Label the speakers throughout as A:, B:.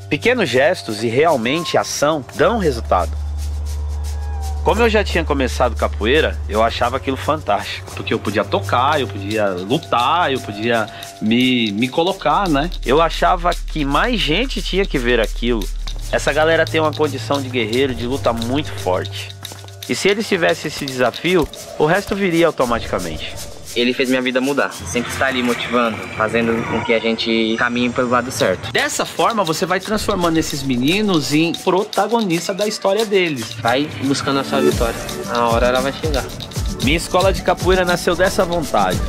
A: Pequenos gestos e realmente ação dão resultado. Como eu já tinha começado capoeira, eu achava aquilo fantástico, porque eu podia tocar, eu podia lutar, eu podia me colocar, né? Eu achava que mais gente tinha que ver aquilo. Essa galera tem uma condição de guerreiro, de luta muito forte. E se eles tivessem esse desafio, o resto viria automaticamente.
B: Ele fez minha vida mudar. Sempre está ali motivando, fazendo com que a gente caminhe pelo lado certo.
A: Dessa forma, você vai transformando esses meninos em protagonistas da história deles.
B: Vai buscando a sua vitória. A hora ela vai chegar.
A: Minha escola de capoeira nasceu dessa vontade.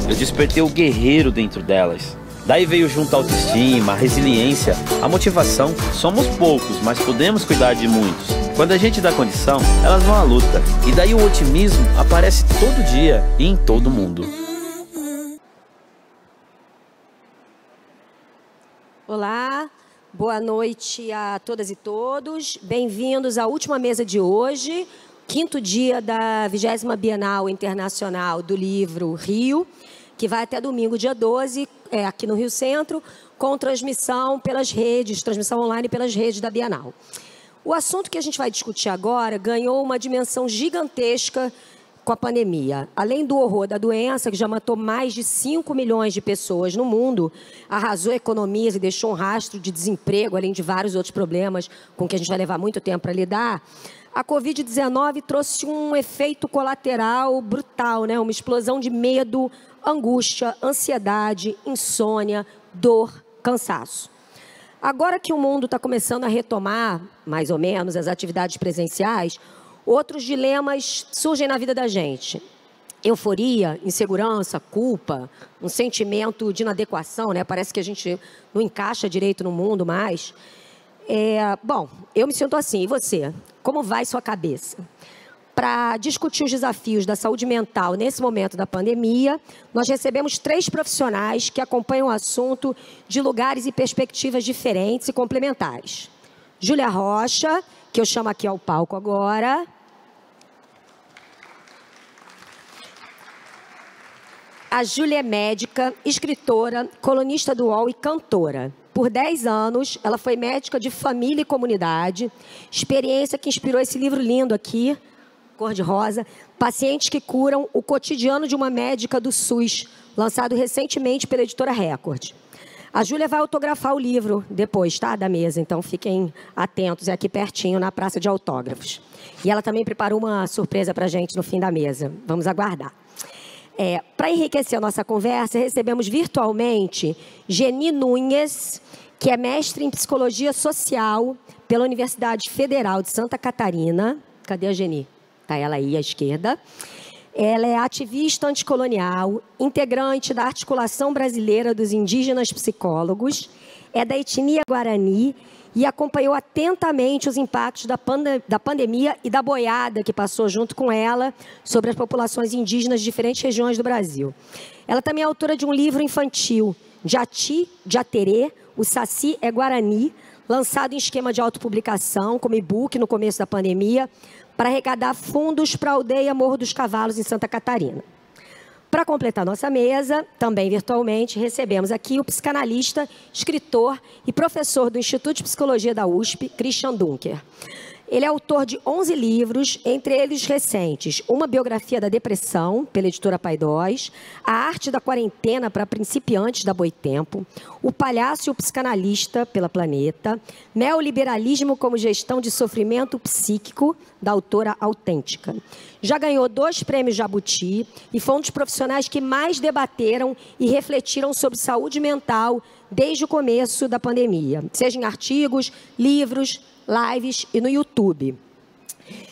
A: Eu despertei o guerreiro dentro delas. Daí veio junto a autoestima, a resiliência, a motivação. Somos poucos, mas podemos cuidar de muitos. Quando a gente dá condição, elas vão à luta. E daí o otimismo aparece todo dia e em todo mundo.
C: Olá, boa noite a todas e todos. Bem-vindos à última mesa de hoje, 5º dia da 20ª Bienal Internacional do Livro Rio, que vai até domingo, dia 12, aqui no Rio Centro, com transmissão pelas redes, transmissão online pelas redes da Bienal. O assunto que a gente vai discutir agora ganhou uma dimensão gigantesca com a pandemia. Além do horror da doença, que já matou mais de 5 milhões de pessoas no mundo, arrasou economias e deixou um rastro de desemprego, além de vários outros problemas com que a gente vai levar muito tempo para lidar, a Covid-19 trouxe um efeito colateral brutal, né? Uma explosão de medo, angústia, ansiedade, insônia, dor, cansaço. Agora que o mundo está começando a retomar, mais ou menos, as atividades presenciais, outros dilemas surgem na vida da gente. Euforia, insegurança, culpa, um sentimento de inadequação, né? Parece que a gente não encaixa direito no mundo mais. Bom, eu me sinto assim, e você? Como vai sua cabeça? Para discutir os desafios da saúde mental nesse momento da pandemia, nós recebemos 3 profissionais que acompanham o assunto de lugares e perspectivas diferentes e complementares. Júlia Rocha, que eu chamo aqui ao palco agora. A Júlia é médica, escritora, colunista do UOL e cantora. Por 10 anos, ela foi médica de família e comunidade, experiência que inspirou esse livro lindo aqui, cor-de-rosa, Pacientes que Curam, o cotidiano de uma médica do SUS, lançado recentemente pela editora Record. A Júlia vai autografar o livro depois, tá? Da mesa, então fiquem atentos, é aqui pertinho, na praça de autógrafos. E ela também preparou uma surpresa pra gente no fim da mesa, vamos aguardar. Para enriquecer a nossa conversa, recebemos virtualmente Geni Nunes, que é mestre em Psicologia Social pela Universidade Federal de Santa Catarina. Cadê a Geni? Está ela aí à esquerda. Ela é ativista anticolonial, integrante da Articulação Brasileira dos Indígenas Psicólogos, é da etnia Guarani e acompanhou atentamente os impactos da pandemia e da boiada que passou junto com ela sobre as populações indígenas de diferentes regiões do Brasil. Ela também é autora de um livro infantil, Jati, Jaterê, o Saci é Guarani, lançado em esquema de autopublicação, como e-book no começo da pandemia, para arrecadar fundos para a aldeia Morro dos Cavalos, em Santa Catarina. Para completar nossa mesa, também virtualmente, recebemos aqui o psicanalista, escritor e professor do Instituto de Psicologia da USP, Christian Dunker. Ele é autor de 11 livros, entre eles recentes, Uma Biografia da Depressão, pela editora Paidós, A Arte da Quarentena para Principiantes, da Boitempo, O Palhaço e o Psicanalista, pela Planeta, Neoliberalismo como Gestão de Sofrimento Psíquico, da autora Autêntica. Já ganhou 2 prêmios Jabuti e foi um dos profissionais que mais debateram e refletiram sobre saúde mental desde o começo da pandemia, seja em artigos, livros, lives e no YouTube.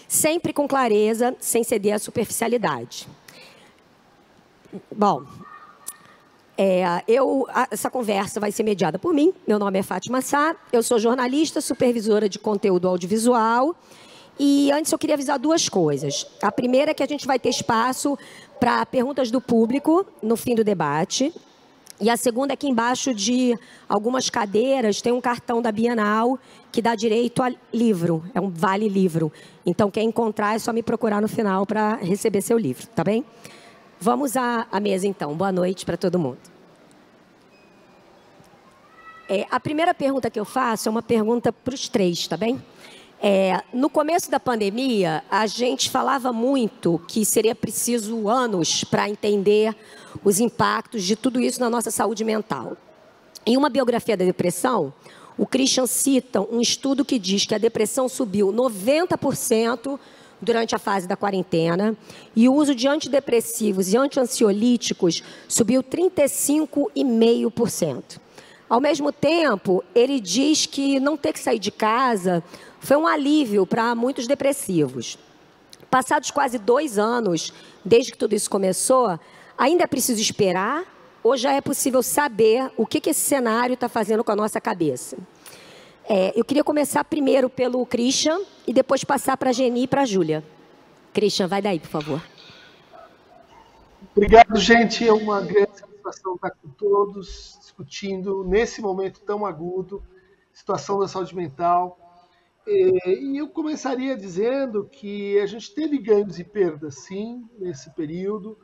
C: Sempre com clareza, sem ceder à superficialidade. Bom, essa conversa vai ser mediada por mim. Meu nome é Fátima Sá, eu sou jornalista, supervisora de conteúdo audiovisual. E antes eu queria avisar 2 coisas. A primeira é que a gente vai ter espaço para perguntas do público no fim do debate. E a segunda é que embaixo de algumas cadeiras tem um cartão da Bienal que dá direito a livro, é um vale livro. Então, quem encontrar é só me procurar no final para receber seu livro, tá bem? Vamos à mesa então. Boa noite para todo mundo. A primeira pergunta que eu faço é uma pergunta para os três, tá bem? No começo da pandemia, a gente falava muito que seria preciso anos para entender os impactos de tudo isso na nossa saúde mental. Em uma biografia da depressão, o Christian cita um estudo que diz que a depressão subiu 90% durante a fase da quarentena e o uso de antidepressivos e antiansiolíticos subiu 35,5%. Ao mesmo tempo, ele diz que não ter que sair de casa foi um alívio para muitos depressivos. Passados quase 2 anos, desde que tudo isso começou, ainda é preciso esperar ou já é possível saber o que esse cenário está fazendo com a nossa cabeça? Eu queria começar primeiro pelo Christian e depois passar para a Geni e para a Júlia. Christian, vai daí, por favor.
D: Obrigado, gente. É uma grande satisfação estar com todos, discutindo nesse momento tão agudo, situação da saúde mental. E eu começaria dizendo que a gente teve ganhos e perdas, sim, nesse período.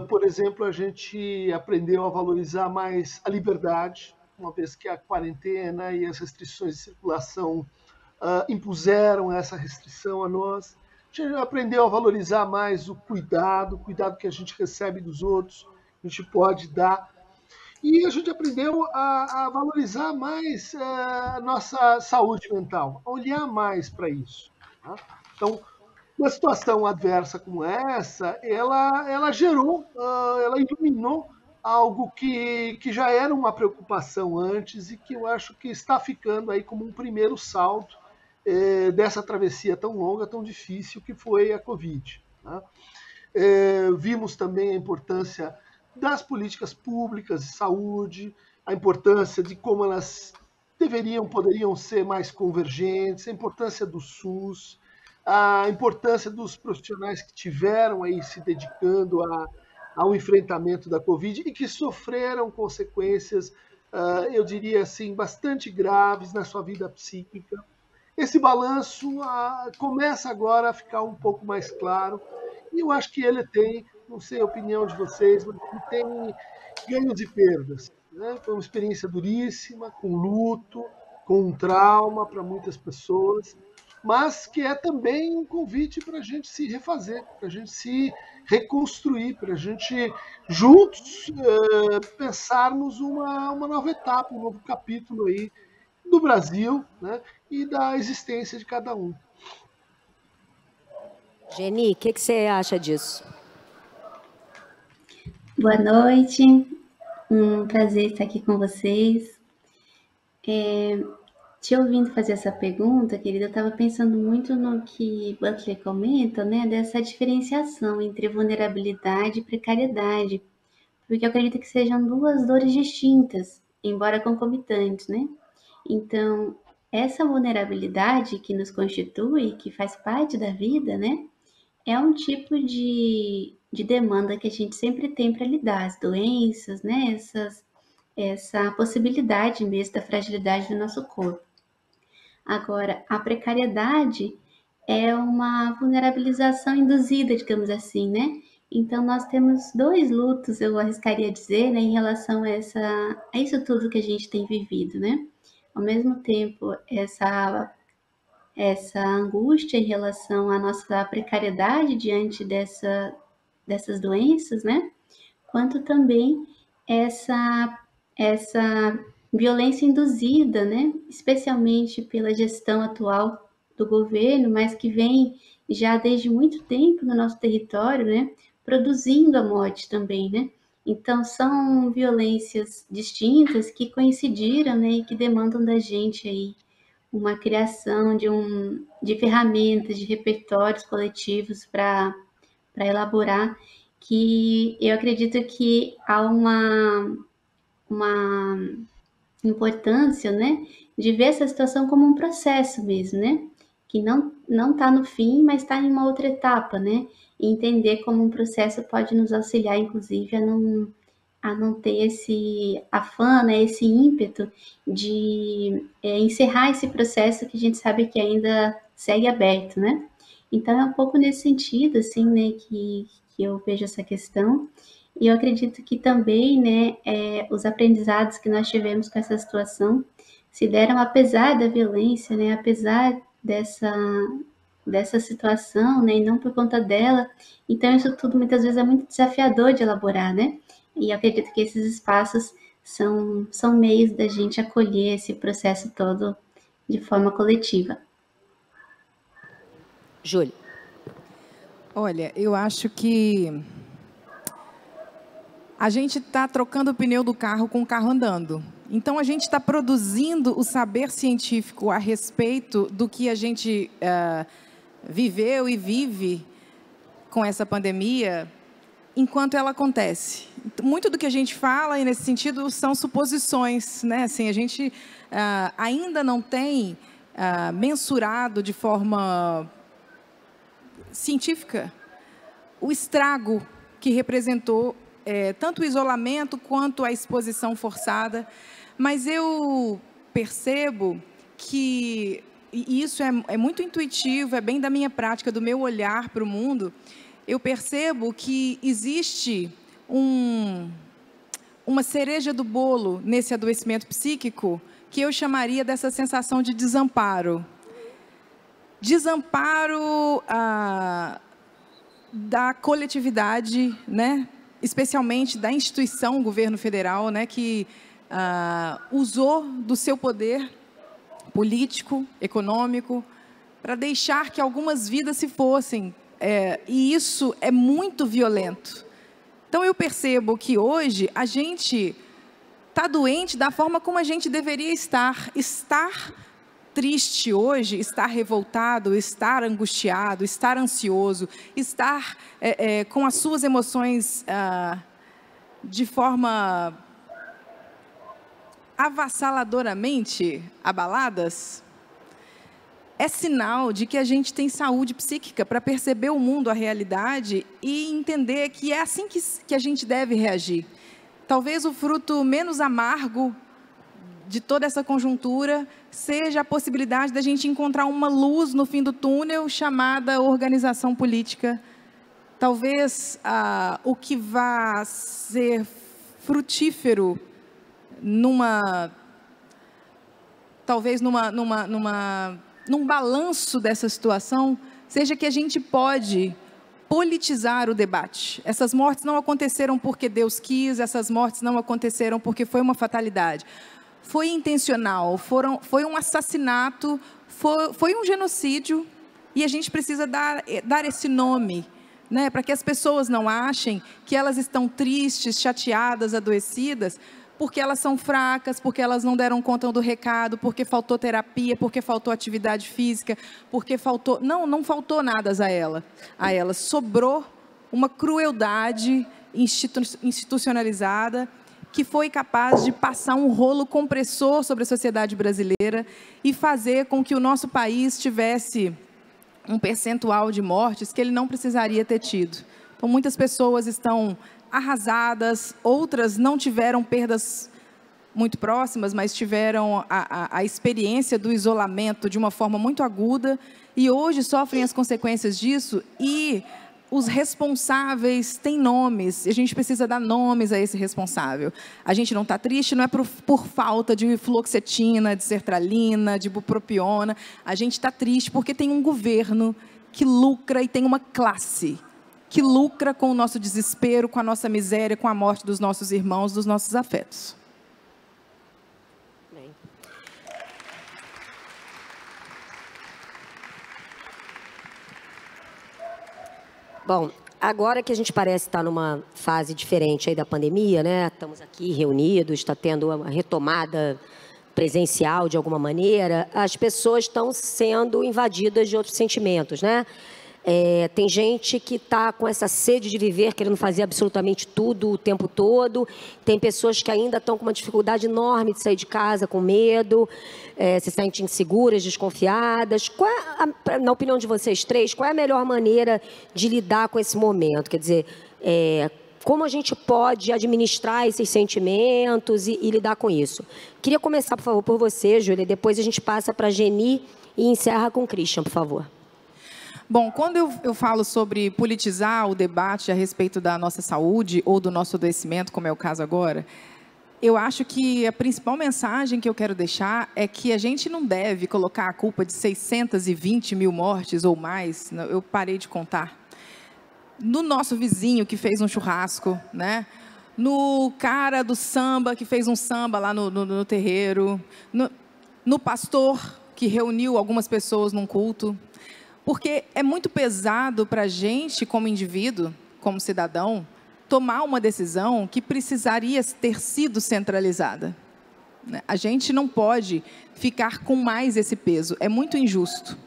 D: Por exemplo, a gente aprendeu a valorizar mais a liberdade, uma vez que a quarentena e as restrições de circulação impuseram essa restrição a nós. A gente aprendeu a valorizar mais o cuidado que a gente recebe dos outros, a gente pode dar. E a gente aprendeu a valorizar mais a nossa saúde mental, a olhar mais para isso. Tá? Então, uma situação adversa como essa, ela gerou, ela iluminou algo que já era uma preocupação antes e que eu acho que está ficando aí como um primeiro salto dessa travessia tão longa, tão difícil que foi a Covid. Tá? Vimos também a importância das políticas públicas de saúde, a importância de como elas poderiam ser mais convergentes, a importância do SUS, a importância dos profissionais que tiveram aí se dedicando ao enfrentamento da Covid e que sofreram consequências, eu diria assim, bastante graves na sua vida psíquica. Esse balanço começa agora a ficar um pouco mais claro e eu acho que ele tem, não sei a opinião de vocês, mas ele tem ganhos e perdas. Né? Foi uma experiência duríssima, com luto, com um trauma para muitas pessoas, mas que é também um convite para a gente se refazer, para a gente se reconstruir, para a gente juntos pensarmos uma nova etapa, um novo capítulo aí do Brasil, né, e da existência de cada um.
C: Geni, o que você acha disso?
E: Boa noite, um prazer estar aqui com vocês. Te ouvindo fazer essa pergunta, querida, eu estava pensando muito no que Butler comenta, né, dessa diferenciação entre vulnerabilidade e precariedade, porque eu acredito que sejam duas dores distintas, embora concomitantes, né? Então, essa vulnerabilidade que nos constitui, que faz parte da vida, né, é um tipo de demanda que a gente sempre tem para lidar, as doenças, né, essa possibilidade mesmo da fragilidade do nosso corpo. Agora, a precariedade é uma vulnerabilização induzida, digamos assim, né? Então, nós temos 2 lutos, eu arriscaria dizer, né, em relação a isso tudo que a gente tem vivido, né? Ao mesmo tempo, essa angústia em relação à nossa precariedade diante dessas doenças, né? Quanto também essa violência induzida, né? Especialmente pela gestão atual do governo, mas que vem já desde muito tempo no nosso território, né? Produzindo a morte também, né? Então, são violências distintas que coincidiram, né? E que demandam da gente aí uma criação de ferramentas, de repertórios coletivos para elaborar, que eu acredito que há uma importância, né, de ver essa situação como um processo mesmo, né, que não está no fim, mas está em uma outra etapa, né, e entender como um processo pode nos auxiliar, inclusive, a não ter esse afã, né, esse ímpeto de encerrar esse processo que a gente sabe que ainda segue aberto, né. Então, é um pouco nesse sentido, assim, né, que eu vejo essa questão. E eu acredito que também, né, os aprendizados que nós tivemos com essa situação se deram apesar da violência, né, apesar dessa situação, né, e não por conta dela. Então, isso tudo muitas vezes é muito desafiador de elaborar, né? E eu acredito que esses espaços são meios da gente acolher esse processo todo de forma coletiva.
C: Júlia.
F: Olha, eu acho que a gente está trocando o pneu do carro com o carro andando. Então, a gente está produzindo o saber científico a respeito do que a gente viveu e vive com essa pandemia enquanto ela acontece. Muito do que a gente fala, e nesse sentido, são suposições, né? Assim, a gente ainda não tem mensurado de forma científica o estrago que representou tanto o isolamento quanto a exposição forçada. Mas eu percebo que, e isso é muito intuitivo, é bem da minha prática, do meu olhar para o mundo, eu percebo que existe uma cereja do bolo nesse adoecimento psíquico que eu chamaria dessa sensação de desamparo. Desamparo da coletividade, né? Especialmente da instituição, o governo federal, né? Que usou do seu poder político, econômico, para deixar que algumas vidas se fossem. E isso é muito violento. Então, eu percebo que hoje a gente está doente da forma como a gente deveria estar. Estar triste hoje, estar revoltado, estar angustiado, estar ansioso, estar com as suas emoções de forma avassaladoramente abaladas, é sinal de que a gente tem saúde psíquica para perceber o mundo, a realidade, e entender que é assim que a gente deve reagir. Talvez o fruto menos amargo de toda essa conjuntura seja a possibilidade da gente encontrar uma luz no fim do túnel chamada organização política. Talvez o que vá ser frutífero num balanço dessa situação, seja que a gente pode politizar o debate. Essas mortes não aconteceram porque Deus quis, essas mortes não aconteceram porque foi uma fatalidade. Foi intencional, foi um assassinato, foi um genocídio, e a gente precisa dar esse nome, né, para que as pessoas não achem que elas estão tristes, chateadas, adoecidas, porque elas são fracas, porque elas não deram conta do recado, porque faltou terapia, porque faltou atividade física, porque faltou... Não faltou nada a elas. Sobrou uma crueldade institucionalizada que foi capaz de passar um rolo compressor sobre a sociedade brasileira e fazer com que o nosso país tivesse um percentual de mortes que ele não precisaria ter tido. Então, muitas pessoas estão arrasadas, outras não tiveram perdas muito próximas, mas tiveram a experiência do isolamento de uma forma muito aguda e hoje sofrem as consequências disso, e os responsáveis têm nomes, e a gente precisa dar nomes a esse responsável. A gente não está triste, não é por falta de fluoxetina, de sertralina, de bupropiona, a gente está triste porque tem um governo que lucra e tem uma classe que lucra com o nosso desespero, com a nossa miséria, com a morte dos nossos irmãos, dos nossos afetos.
C: Bem. Bom, agora que a gente parece estar numa fase diferente aí da pandemia, né? Estamos aqui reunidos, está tendo uma retomada presencial de alguma maneira, as pessoas estão sendo invadidas de outros sentimentos, né? Tem gente que está com essa sede de viver, querendo fazer absolutamente tudo o tempo todo. Tem pessoas que ainda estão com uma dificuldade enorme de sair de casa, com medo, se sentem inseguras, desconfiadas. Na opinião de vocês três, qual é a melhor maneira de lidar com esse momento? Quer dizer, como a gente pode administrar esses sentimentos e lidar com isso? Queria começar, por favor, por você, Júlia, depois a gente passa para a Geni e encerra com o Christian, por favor.
F: Bom, quando eu falo sobre politizar o debate a respeito da nossa saúde ou do nosso adoecimento, como é o caso agora, eu acho que a principal mensagem que eu quero deixar é que a gente não deve colocar a culpa de 620 mil mortes ou mais, eu parei de contar, no nosso vizinho que fez um churrasco, né? No cara do samba que fez um samba lá no terreiro, no pastor que reuniu algumas pessoas num culto. Porque é muito pesado para a gente, como indivíduo, como cidadão, tomar uma decisão que precisaria ter sido centralizada. A gente não pode ficar com mais esse peso, é muito injusto.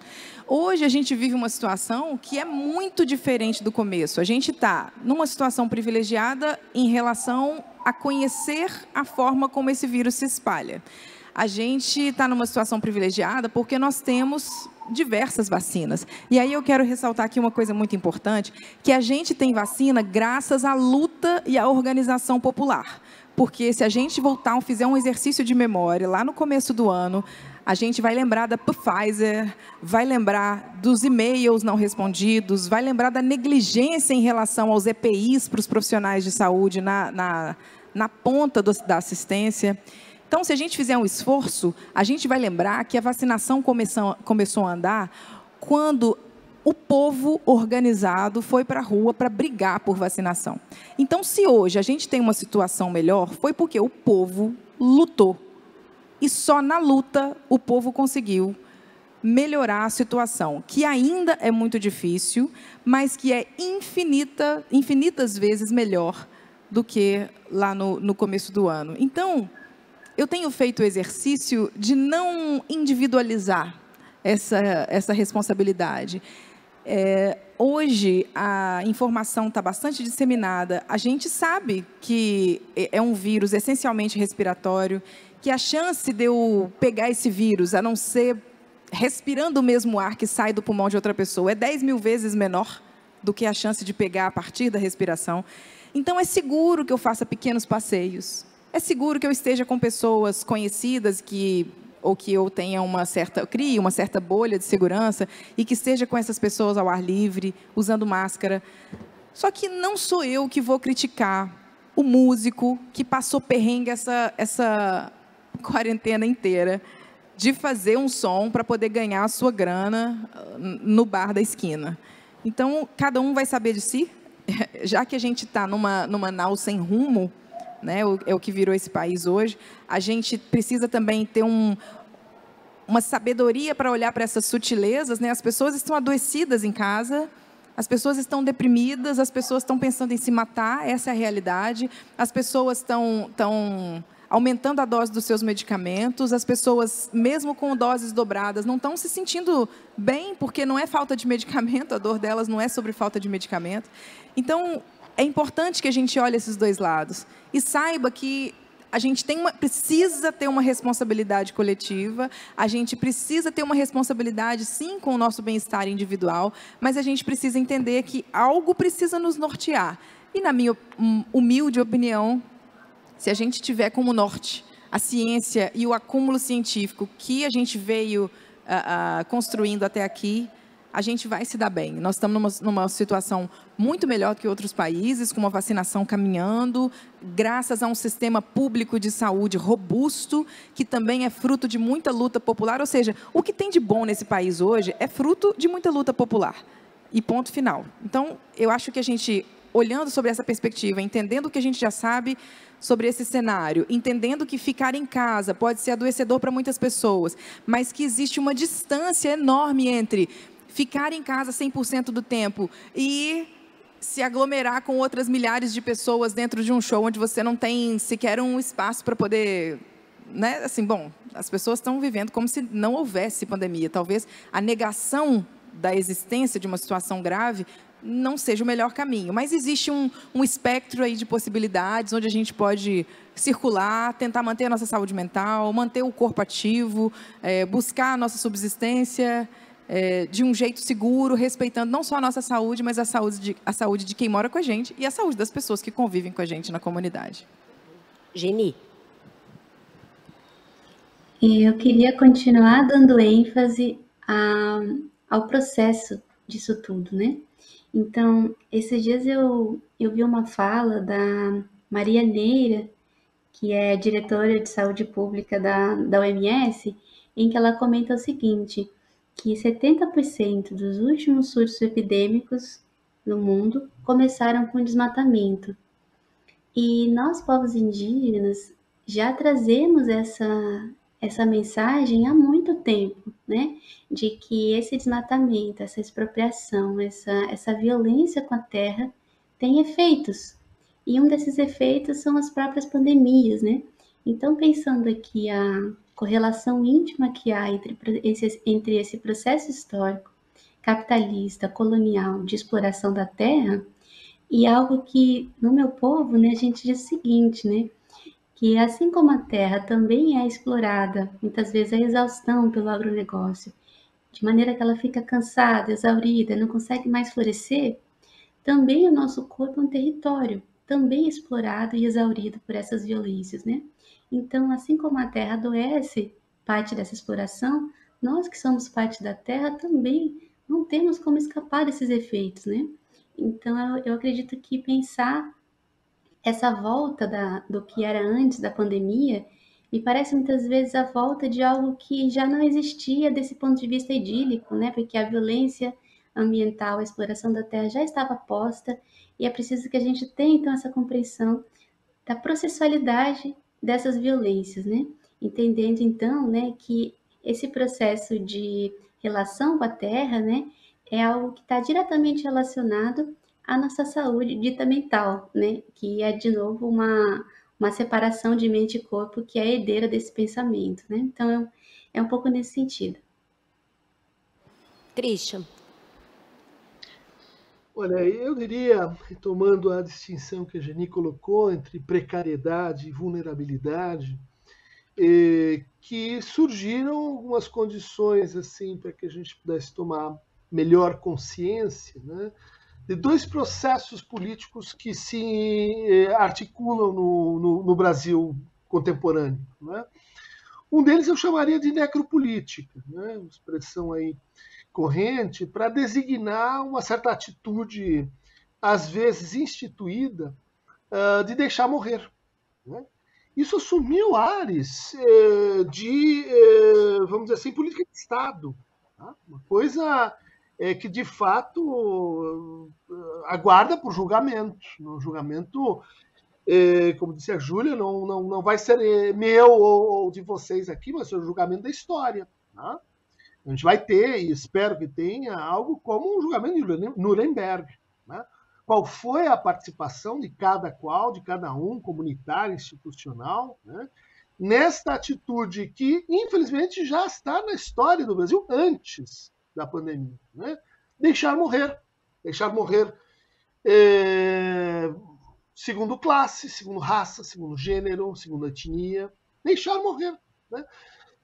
F: Hoje a gente vive uma situação que é muito diferente do começo. A gente está numa situação privilegiada em relação a conhecer a forma como esse vírus se espalha. A gente está numa situação privilegiada porque nós temos diversas vacinas. E aí eu quero ressaltar aqui uma coisa muito importante, que a gente tem vacina graças à luta e à organização popular. Porque se a gente voltar, fizer um exercício de memória lá no começo do ano, a gente vai lembrar da Pfizer, vai lembrar dos e-mails não respondidos, vai lembrar da negligência em relação aos EPIs para os profissionais de saúde na ponta da assistência. Então, se a gente fizer um esforço, a gente vai lembrar que a vacinação começou a andar quando o povo organizado foi para a rua para brigar por vacinação. Então, se hoje a gente tem uma situação melhor, foi porque o povo lutou. E só na luta o povo conseguiu melhorar a situação, que ainda é muito difícil, mas que é infinitas vezes melhor do que lá no começo do ano. Então, eu tenho feito o exercício de não individualizar essa responsabilidade. Hoje, a informação está bastante disseminada. A gente sabe que é um vírus essencialmente respiratório, que a chance de eu pegar esse vírus, a não ser respirando o mesmo ar que sai do pulmão de outra pessoa, é 10 mil vezes menor do que a chance de pegar a partir da respiração. Então, é seguro que eu faça pequenos passeios. É seguro que eu esteja com pessoas conhecidas ou que eu tenha crie uma certa bolha de segurança e que esteja com essas pessoas ao ar livre, usando máscara. Só que não sou eu que vou criticar o músico que passou perrengue essa quarentena inteira de fazer um som para poder ganhar a sua grana no bar da esquina. Então, cada um vai saber de si. Já que a gente está numa nau sem rumo, né, é o que virou esse país hoje, a gente precisa também ter uma sabedoria para olhar para essas sutilezas, né? As pessoas estão adoecidas em casa, as pessoas estão deprimidas, as pessoas estão pensando em se matar, essa é a realidade, as pessoas estão aumentando a dose dos seus medicamentos, as pessoas, mesmo com doses dobradas, não estão se sentindo bem, porque não é falta de medicamento, a dor delas não é sobre falta de medicamento. Então, é importante que a gente olhe esses dois lados e saiba que a gente precisa ter uma responsabilidade coletiva, a gente precisa ter uma responsabilidade, sim, com o nosso bem-estar individual, mas a gente precisa entender que algo precisa nos nortear. E, na minha humilde opinião, se a gente tiver como norte a ciência e o acúmulo científico que a gente veio construindo até aqui, a gente vai se dar bem. Nós estamos numa situação muito melhor do que outros países, com uma vacinação caminhando, graças a um sistema público de saúde robusto, que também é fruto de muita luta popular. Ou seja, o que tem de bom nesse país hoje é fruto de muita luta popular. E ponto final. Então, eu acho que a gente, olhando sobre essa perspectiva, entendendo o que a gente já sabe sobre esse cenário, entendendo que ficar em casa pode ser adoecedor para muitas pessoas, mas que existe uma distância enorme entre ficar em casa 100% do tempo e se aglomerar com outras milhares de pessoas dentro de um show onde você não tem sequer um espaço para poder, né? Assim, bom, as pessoas estão vivendo como se não houvesse pandemia. Talvez a negação da existência de uma situação grave não seja o melhor caminho, mas existe um espectro aí de possibilidades onde a gente pode circular, tentar manter a nossa saúde mental, manter o corpo ativo, buscar a nossa subsistência de um jeito seguro, respeitando não só a nossa saúde, mas a saúde de quem mora com a gente e a saúde das pessoas que convivem com a gente na comunidade.
C: Geni.
E: Eu queria continuar dando ênfase ao processo disso tudo, né? Então, esses dias eu vi uma fala da Maria Neira, que é diretora de saúde pública da OMS, em que ela comenta o seguinte, que 70% dos últimos surtos epidêmicos no mundo começaram com desmatamento. E nós, povos indígenas, já trazemos essa mensagem há muito tempo, né? De que esse desmatamento, essa expropriação, essa violência com a terra tem efeitos. E um desses efeitos são as próprias pandemias, né? Então, pensando aqui a correlação íntima que há entre esse processo histórico capitalista, colonial, de exploração da terra, e algo que no meu povo, né, a gente diz o seguinte, né, que assim como a terra também é explorada, muitas vezes a exaustão pelo agronegócio, de maneira que ela fica cansada, exaurida, não consegue mais florescer, também o nosso corpo é um território, também explorado e exaurido por essas violências, né? Então, assim como a terra adoece, parte dessa exploração, nós que somos parte da terra também não temos como escapar desses efeitos, né? Então, eu acredito que pensar essa volta do que era antes da pandemia me parece muitas vezes a volta de algo que já não existia desse ponto de vista idílico, né? Porque a violência ambiental, a exploração da terra já estava posta e é preciso que a gente tenha então essa compreensão da processualidade dessas violências, né? Entendendo então, né, que esse processo de relação com a terra, né, é algo que está diretamente relacionado à nossa saúde dita mental, né, que é de novo uma separação de mente e corpo que é herdeira desse pensamento, né? Então é um pouco nesse sentido.
C: Christian.
D: Olha, eu diria, retomando a distinção que a Geni colocou entre precariedade e vulnerabilidade, que surgiram algumas condições assim para que a gente pudesse tomar melhor consciência, né, de dois processos políticos que se articulam no Brasil contemporâneo. Né? Um deles eu chamaria de necropolítica, né, uma expressão aí corrente para designar uma certa atitude, às vezes instituída, de deixar morrer. Né? Isso assumiu ares de, vamos dizer assim, política de Estado. Tá? Uma coisa que, de fato, aguarda por julgamento. No julgamento, como disse a Júlia, não vai ser meu ou de vocês aqui, mas é o julgamento da história. Tá? A gente vai ter, e espero que tenha, algo como um julgamento de Nuremberg. Né? Qual foi a participação de cada um, comunitária, institucional, né? Nesta atitude que, infelizmente, já está na história do Brasil antes da pandemia. Né? Deixar morrer segundo classe, segundo raça, segundo gênero, segundo etnia, deixar morrer. Né?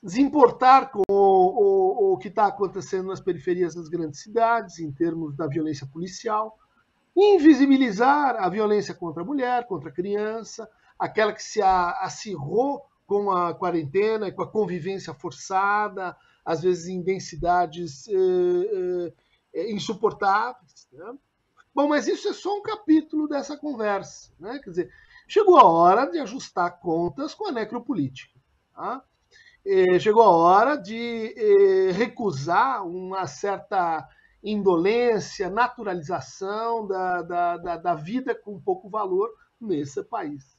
D: Desimportar com o que está acontecendo nas periferias das grandes cidades, em termos da violência policial, invisibilizar a violência contra a mulher, contra a criança, aquela que se acirrou com a quarentena e com a convivência forçada, às vezes em densidades insuportáveis. Né? Bom, mas isso é só um capítulo dessa conversa. Né? Quer dizer, chegou a hora de ajustar contas com a necropolítica. Tá? Chegou a hora de recusar uma certa indolência, naturalização da vida com pouco valor nesse país.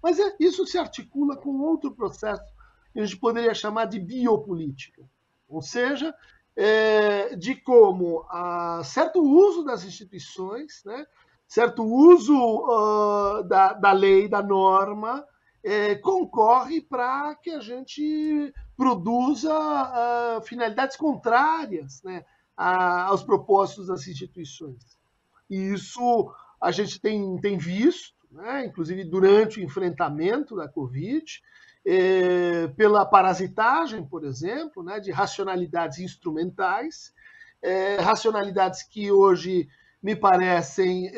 D: Mas isso se articula com outro processo que a gente poderia chamar de biopolítica, ou seja, de como certo uso das instituições, né, certo uso da lei, da norma, concorre para que a gente produza finalidades contrárias, né, aos propósitos das instituições. E isso a gente tem visto, né, inclusive durante o enfrentamento da Covid, pela parasitagem, por exemplo, né, de racionalidades instrumentais, racionalidades que hoje me parecem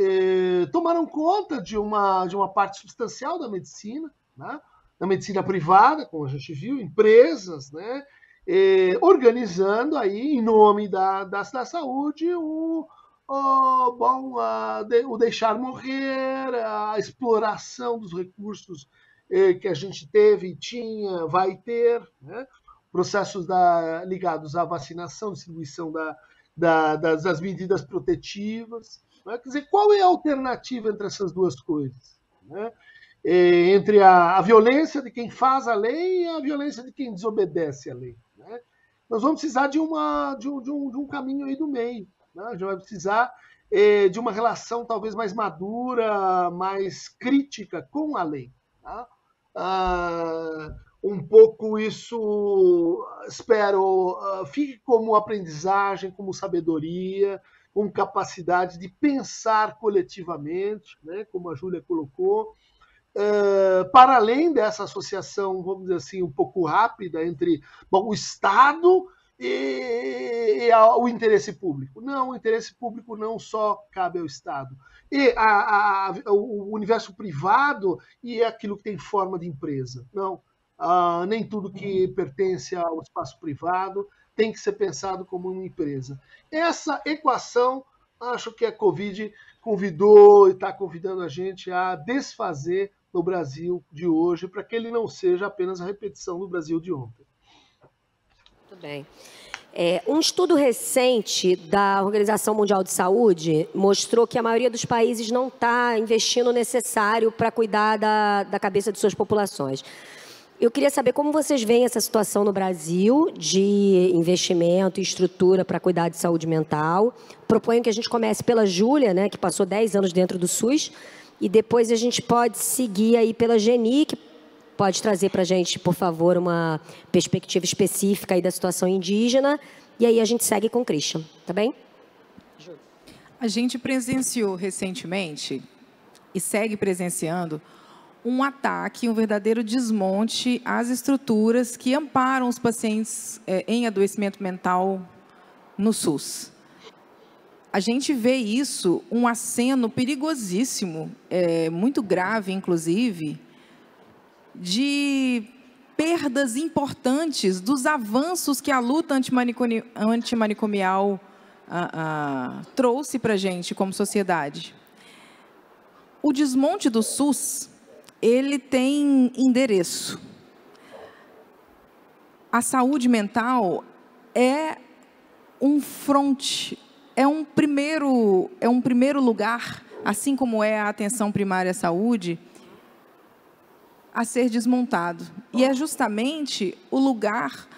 D: tomaram conta de uma parte substancial da medicina, né, da medicina privada, como a gente viu, empresas, né, organizando aí, em nome da saúde, o deixar morrer, a exploração dos recursos que a gente teve, tinha, vai ter, né? Processos ligados à vacinação, distribuição das medidas protetivas. Né? Quer dizer, qual é a alternativa entre essas duas coisas? Né? Entre a violência de quem faz a lei e a violência de quem desobedece a lei. Né? Nós vamos precisar de um caminho aí do meio. Né? A gente vai precisar de uma relação talvez mais madura, mais crítica com a lei. Tá? Um pouco isso, espero, fique como aprendizagem, como sabedoria, como capacidade de pensar coletivamente, né, como a Júlia colocou, para além dessa associação, vamos dizer assim, um pouco rápida entre o Estado e o interesse público. Não, o interesse público não só cabe ao Estado. E o universo privado e aquilo que tem forma de empresa. Não. Nem tudo que pertence ao espaço privado tem que ser pensado como uma empresa. Essa equação, acho que a Covid convidou e está convidando a gente a desfazer no Brasil de hoje, para que ele não seja apenas a repetição do Brasil de ontem.
C: Muito bem. Um estudo recente da Organização Mundial de Saúde mostrou que a maioria dos países não está investindo o necessário para cuidar da cabeça de suas populações. Eu queria saber como vocês veem essa situação no Brasil de investimento e estrutura para cuidar de saúde mental. Proponho que a gente comece pela Júlia, né, que passou 10 anos dentro do SUS, e depois a gente pode seguir aí pela Geni, que pode trazer para a gente, por favor, uma perspectiva específica aí da situação indígena, e aí a gente segue com o Christian, tá bem?
F: Júlia. A gente presenciou recentemente, e segue presenciando, um ataque, um verdadeiro desmonte às estruturas que amparam os pacientes em adoecimento mental no SUS. A gente vê isso, um aceno perigosíssimo, muito grave, inclusive, de perdas importantes dos avanços que a luta antimanicomial trouxe para a gente como sociedade. O desmonte do SUS, ele tem endereço. A saúde mental é um fronte, é um primeiro lugar, assim como é a atenção primária à saúde, a ser desmontado. E é justamente o lugar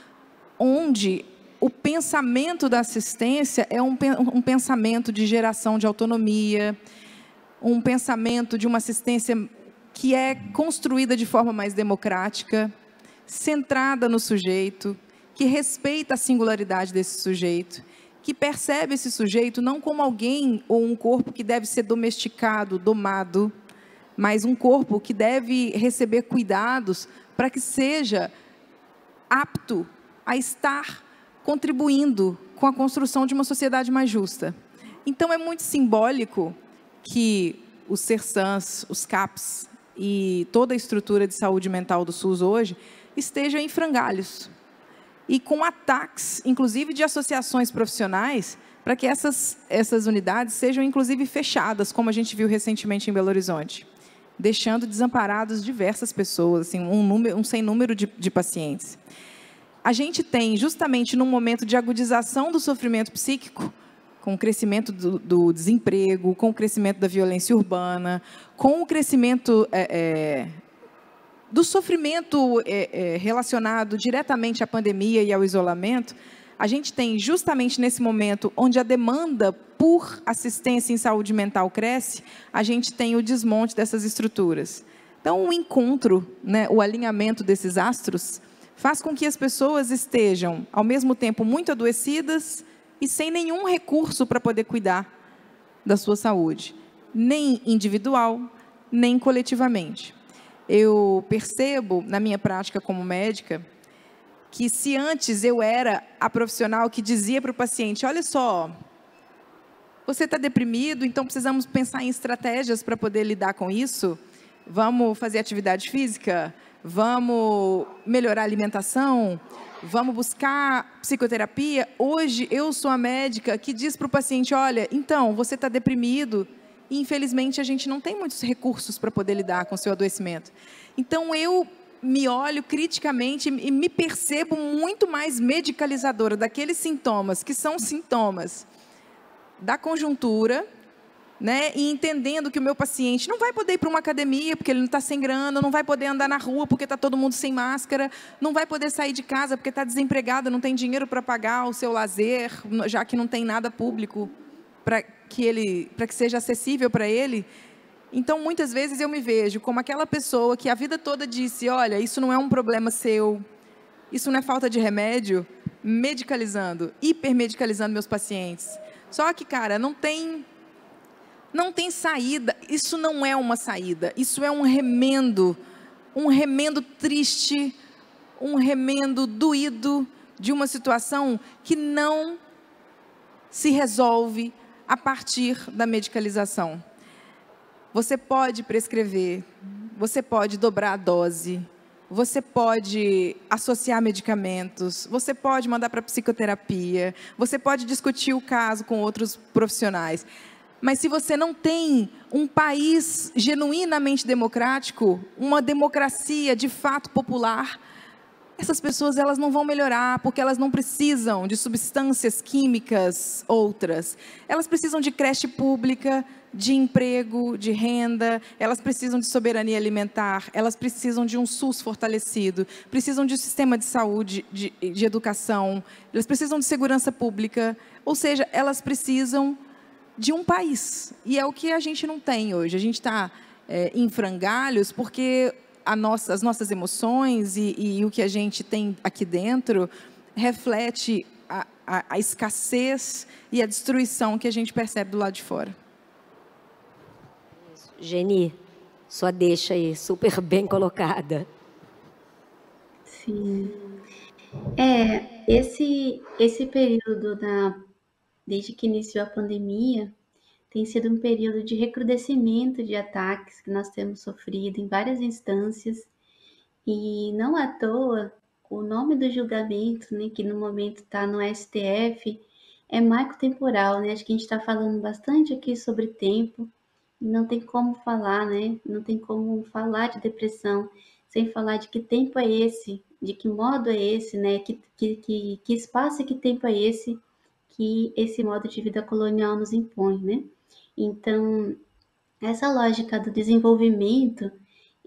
F: onde o pensamento da assistência é um pensamento de geração de autonomia, um pensamento de uma assistência que é construída de forma mais democrática, centrada no sujeito, que respeita a singularidade desse sujeito, que percebe esse sujeito não como alguém ou um corpo que deve ser domesticado, domado, mas um corpo que deve receber cuidados para que seja apto a estar contribuindo com a construção de uma sociedade mais justa. Então, é muito simbólico que os CERSANs, os CAPs e toda a estrutura de saúde mental do SUS hoje estejam em frangalhos. E com ataques, inclusive de associações profissionais, para que essas unidades sejam, inclusive, fechadas, como a gente viu recentemente em Belo Horizonte, deixando desamparados diversas pessoas, assim, um sem número de pacientes. A gente tem, justamente num momento de agudização do sofrimento psíquico, com o crescimento do desemprego, com o crescimento da violência urbana, com o crescimento do sofrimento relacionado diretamente à pandemia e ao isolamento, a gente tem, justamente nesse momento, onde a demanda por assistência em saúde mental cresce, a gente tem o desmonte dessas estruturas. Então, o encontro, né, o alinhamento desses astros, faz com que as pessoas estejam, ao mesmo tempo, muito adoecidas e sem nenhum recurso para poder cuidar da sua saúde, nem individual, nem coletivamente. Eu percebo, na minha prática como médica, que se antes eu era a profissional que dizia para o paciente, olha só, você está deprimido, então precisamos pensar em estratégias para poder lidar com isso, vamos fazer atividade física, vamos melhorar a alimentação, vamos buscar psicoterapia. Hoje, eu sou a médica que diz para o paciente, olha, então, você está deprimido e, infelizmente, a gente não tem muitos recursos para poder lidar com o seu adoecimento. Então, eu me olho criticamente e me percebo muito mais medicalizadora daqueles sintomas que são sintomas da conjuntura, né? E entendendo que o meu paciente não vai poder ir para uma academia porque ele não está sem grana, não vai poder andar na rua porque está todo mundo sem máscara, não vai poder sair de casa porque está desempregado, não tem dinheiro para pagar o seu lazer, já que não tem nada público para que seja acessível para ele. Então, muitas vezes eu me vejo como aquela pessoa que a vida toda disse, olha, isso não é um problema seu, isso não é falta de remédio, medicalizando, hipermedicalizando meus pacientes. Só que, cara, não tem saída, isso não é uma saída, isso é um remendo triste, um remendo doído de uma situação que não se resolve a partir da medicalização. Você pode prescrever, você pode dobrar a dose, você pode associar medicamentos, você pode mandar para psicoterapia, você pode discutir o caso com outros profissionais. Mas se você não tem um país genuinamente democrático, uma democracia de fato popular, essas pessoas elas não vão melhorar, porque elas não precisam de substâncias químicas outras. Elas precisam de creche pública, de emprego, de renda, elas precisam de soberania alimentar, elas precisam de um SUS fortalecido, precisam de um sistema de saúde, de educação, elas precisam de segurança pública, ou seja, elas precisam de um país. E é o que a gente não tem hoje. A gente está em frangalhos porque as nossas emoções e o que a gente tem aqui dentro reflete a escassez e a destruição que a gente percebe do lado de fora.
C: Geni, sua deixa aí, super bem colocada.
E: Sim. Esse período desde que iniciou a pandemia, tem sido um período de recrudescimento de ataques que nós temos sofrido em várias instâncias, e não à toa, o nome do julgamento, né, que no momento está no STF, é marco temporal, né? Acho que a gente está falando bastante aqui sobre tempo, não tem como falar, né? Não tem como falar de depressão sem falar de que tempo é esse, de que modo é esse, né? Que espaço e que tempo é esse que esse modo de vida colonial nos impõe, né? Então, essa lógica do desenvolvimento,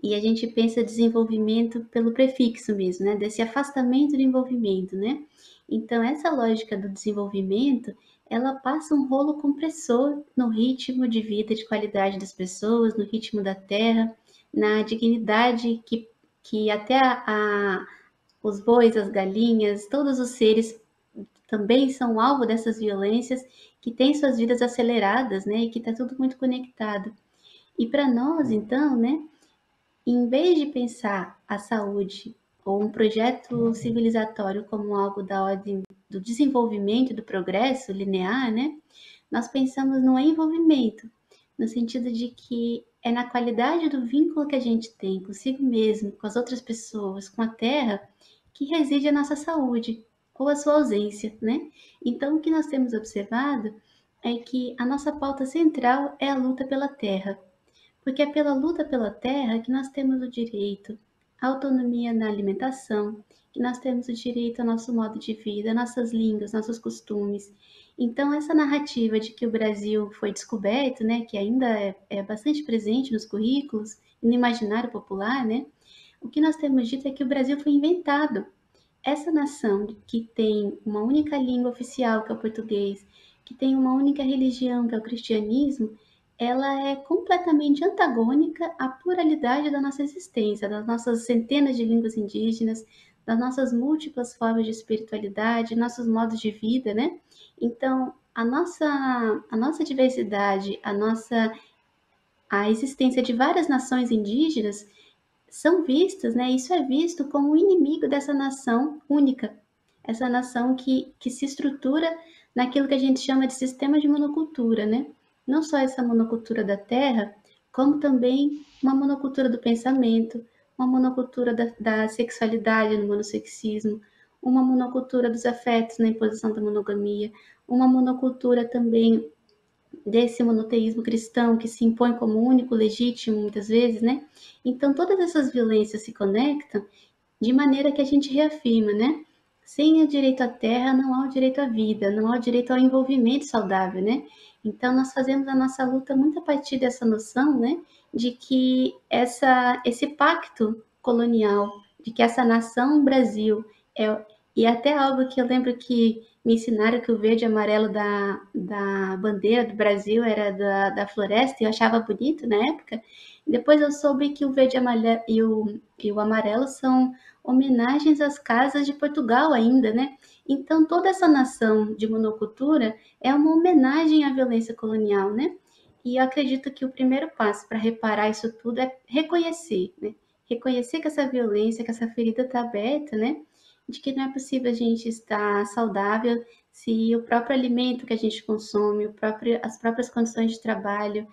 E: e a gente pensa desenvolvimento pelo prefixo mesmo, né? Desse afastamento do envolvimento, né? Então, essa lógica do desenvolvimento, ela passa um rolo compressor no ritmo de vida, de qualidade das pessoas, no ritmo da terra, na dignidade que até os bois, as galinhas, todos os seres também são alvo dessas violências, que têm suas vidas aceleradas, né, e que está tudo muito conectado. E para nós, então, né, em vez de pensar a saúde ou um projeto civilizatório como algo da ordem do desenvolvimento, do progresso linear, né, nós pensamos no envolvimento, no sentido de que é na qualidade do vínculo que a gente tem consigo mesmo, com as outras pessoas, com a terra, que reside a nossa saúde, ou a sua ausência, né? Então, o que nós temos observado é que a nossa pauta central é a luta pela terra, porque é pela luta pela terra que nós temos o direito à autonomia na alimentação, que nós temos o direito ao nosso modo de vida, nossas línguas, nossos costumes. Então, essa narrativa de que o Brasil foi descoberto, né, que ainda é bastante presente nos currículos e no imaginário popular, né? O que nós temos dito é que o Brasil foi inventado. Essa nação que tem uma única língua oficial, que é o português, que tem uma única religião, que é o cristianismo, ela é completamente antagônica à pluralidade da nossa existência, das nossas centenas de línguas indígenas, das nossas múltiplas formas de espiritualidade, nossos modos de vida, né? Então, a nossa diversidade, a existência de várias nações indígenas são vistas, né? Isso é visto como o inimigo dessa nação única, essa nação que se estrutura naquilo que a gente chama de sistema de monocultura, né? Não só essa monocultura da terra, como também uma monocultura do pensamento, uma monocultura da sexualidade no monossexismo, uma monocultura dos afetos na imposição da monogamia, uma monocultura também desse monoteísmo cristão que se impõe como único, legítimo, muitas vezes, né? Então, todas essas violências se conectam de maneira que a gente reafirma, né? Sem o direito à terra, não há o direito à vida, não há o direito ao envolvimento saudável, né? Então, nós fazemos a nossa luta muito a partir dessa noção, né? De que esse pacto colonial, de que essa nação Brasil e até algo que eu lembro que me ensinaram que o verde e amarelo da bandeira do Brasil era da floresta, e eu achava bonito na época. Depois eu soube que o verde e o amarelo são homenagens às casas de Portugal ainda, né? Então, toda essa nação de monocultura é uma homenagem à violência colonial, né? E eu acredito que o primeiro passo para reparar isso tudo é reconhecer, né? Reconhecer que essa violência, que essa ferida está aberta, né? De que não é possível a gente estar saudável se o próprio alimento que a gente consome, as próprias condições de trabalho,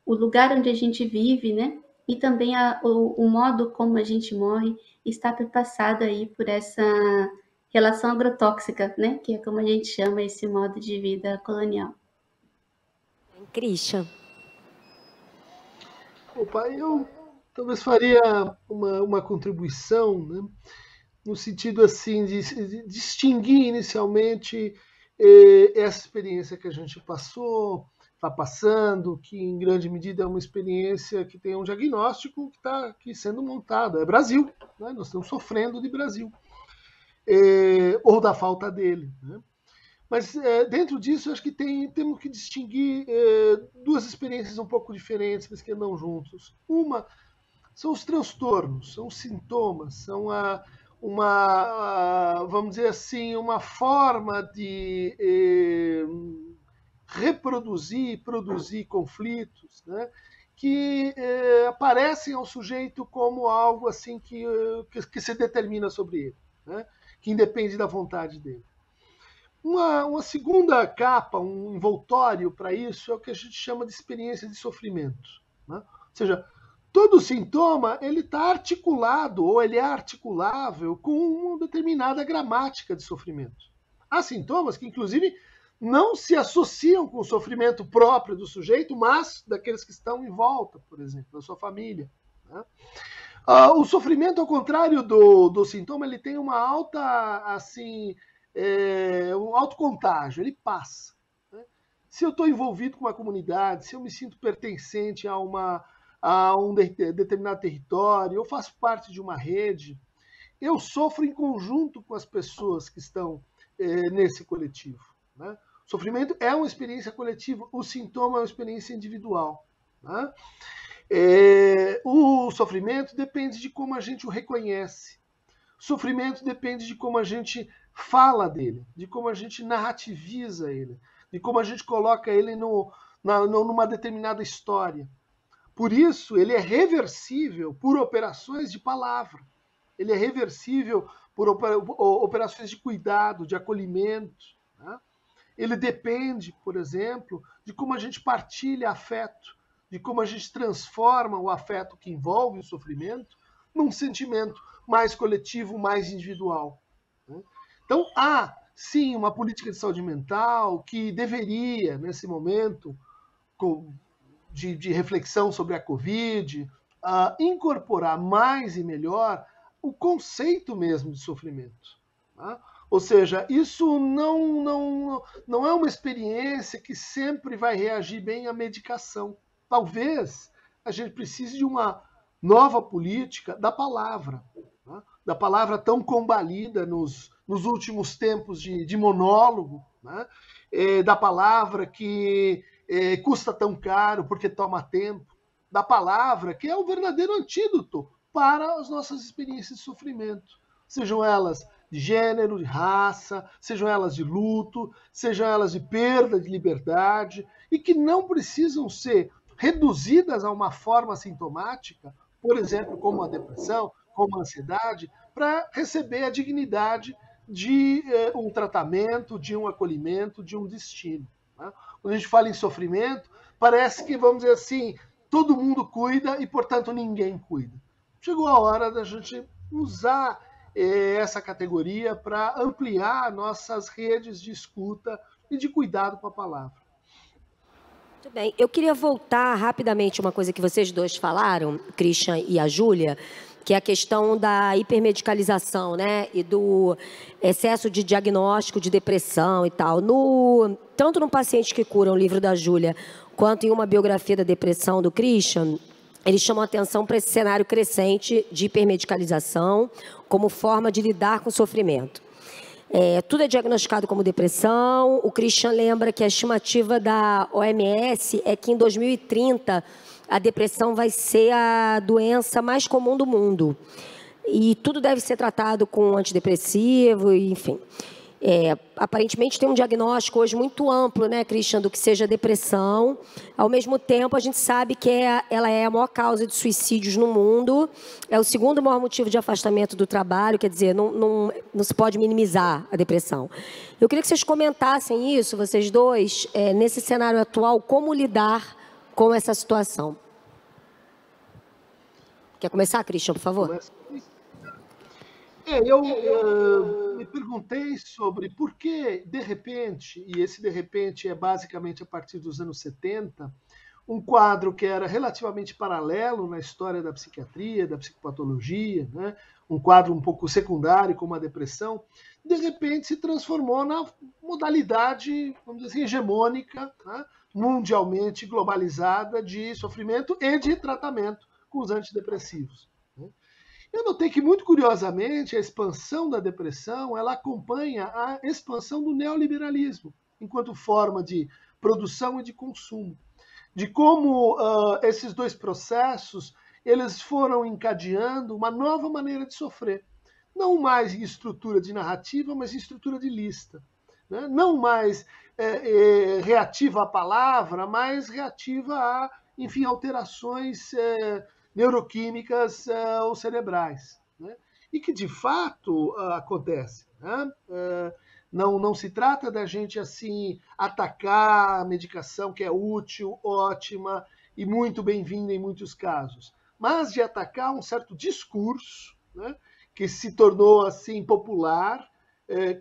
E: o lugar onde a gente vive, né? E também o modo como a gente morre está perpassado aí por essa relação agrotóxica, né? Que é como a gente chama esse modo de vida colonial.
C: Christian.
D: Opa, eu talvez faria uma contribuição, né? No sentido assim de distinguir inicialmente essa experiência que a gente está passando, que em grande medida é uma experiência que tem um diagnóstico que está aqui sendo montado. É Brasil, né? Nós estamos sofrendo de Brasil, ou da falta dele, né? Mas dentro disso, eu acho que temos que distinguir duas experiências um pouco diferentes, mas que andam juntos. Uma são os transtornos, são os sintomas, são vamos dizer assim, uma forma de reproduzir e produzir conflitos, né, que aparecem ao sujeito como algo assim que se determina sobre ele, né, que independe da vontade dele. Uma segunda capa, um envoltório para isso, é o que a gente chama de experiência de sofrimento, né? Ou seja, todo sintoma ele está articulado ou ele é articulável com uma determinada gramática de sofrimento. Há sintomas que, inclusive, não se associam com o sofrimento próprio do sujeito, mas daqueles que estão em volta, por exemplo, da sua família, né? O sofrimento, ao contrário do sintoma, ele tem uma alta, assim, um alto contágio, ele passa, né? Se eu estou envolvido com uma comunidade, se eu me sinto pertencente a um determinado território, eu faço parte de uma rede, eu sofro em conjunto com as pessoas que estão nesse coletivo, né? O sofrimento é uma experiência coletiva, o sintoma é uma experiência individual, né? O sofrimento depende de como a gente o reconhece. O sofrimento depende de como a gente fala dele, de como a gente narrativiza ele, de como a gente coloca ele numa determinada história. Por isso, ele é reversível por operações de palavra. Ele é reversível por operações de cuidado, de acolhimento, né? Ele depende, por exemplo, de como a gente partilha afeto, de como a gente transforma o afeto que envolve o sofrimento num sentimento mais coletivo, mais individual, né? Então, há, sim, uma política de saúde mental que deveria, nesse momento de reflexão sobre a Covid, incorporar mais e melhor o conceito mesmo de sofrimento, tá? Ou seja, isso não é uma experiência que sempre vai reagir bem à medicação. Talvez a gente precise de uma nova política da palavra, né? Da palavra tão combalida nos últimos tempos de monólogo, né? Da palavra que custa tão caro porque toma tempo, da palavra que é o verdadeiro antídoto para as nossas experiências de sofrimento, sejam elas de gênero, de raça, sejam elas de luto, sejam elas de perda de liberdade, e que não precisam ser reduzidas a uma forma sintomática, por exemplo, como a depressão, como a ansiedade, para receber a dignidade de um tratamento, de um acolhimento, de um destino, né? Quando a gente fala em sofrimento, parece que, vamos dizer assim, todo mundo cuida e, portanto, ninguém cuida. chegou a hora da gente usar essa categoria para ampliar nossas redes de escuta e de cuidado com a palavra.
C: Muito bem. Eu queria voltar rapidamente uma coisa que vocês dois falaram, Christian e a Júlia, que é a questão da hipermedicalização, né? E do excesso de diagnóstico de depressão e tal. Tanto no Paciente que Cura, um livro da Júlia, quanto em uma biografia da depressão do Christian, eles chamam atenção para esse cenário crescente de hipermedicalização como forma de lidar com o sofrimento. Tudo é diagnosticado como depressão. O Christian lembra que a estimativa da OMS é que em 2030 a depressão vai ser a doença mais comum do mundo. E tudo deve ser tratado com antidepressivo, enfim. Aparentemente tem um diagnóstico hoje muito amplo, né, Christian, do que seja depressão. Ao mesmo tempo, a gente sabe que ela é a maior causa de suicídios no mundo, é o segundo maior motivo de afastamento do trabalho, quer dizer, não se pode minimizar a depressão. Eu queria que vocês comentassem isso, vocês dois, nesse cenário atual, como lidar com essa situação. Quer começar, Christian, por favor?
D: Eu me perguntei sobre por que, de repente, e esse de repente é basicamente a partir dos anos 70, um quadro que era relativamente paralelo na história da psiquiatria, da psicopatologia, né? Um quadro um pouco secundário, como a depressão, de repente se transformou na modalidade, vamos dizer assim, hegemônica, né? Mundialmente globalizada de sofrimento e de tratamento com os antidepressivos. Eu notei que, muito curiosamente, a expansão da depressão ela acompanha a expansão do neoliberalismo, enquanto forma de produção e de consumo. De como esses dois processos eles foram encadeando uma nova maneira de sofrer. Não mais em estrutura de narrativa, mas em estrutura de lista. Né? Não mais reativa à palavra, mas reativa a, enfim, alterações neuroquímicas ou cerebrais, né? E que de fato acontece, né? Não se trata da gente assim atacar a medicação que é útil, ótima e muito bem-vinda em muitos casos, mas de atacar um certo discurso, né, que se tornou assim popular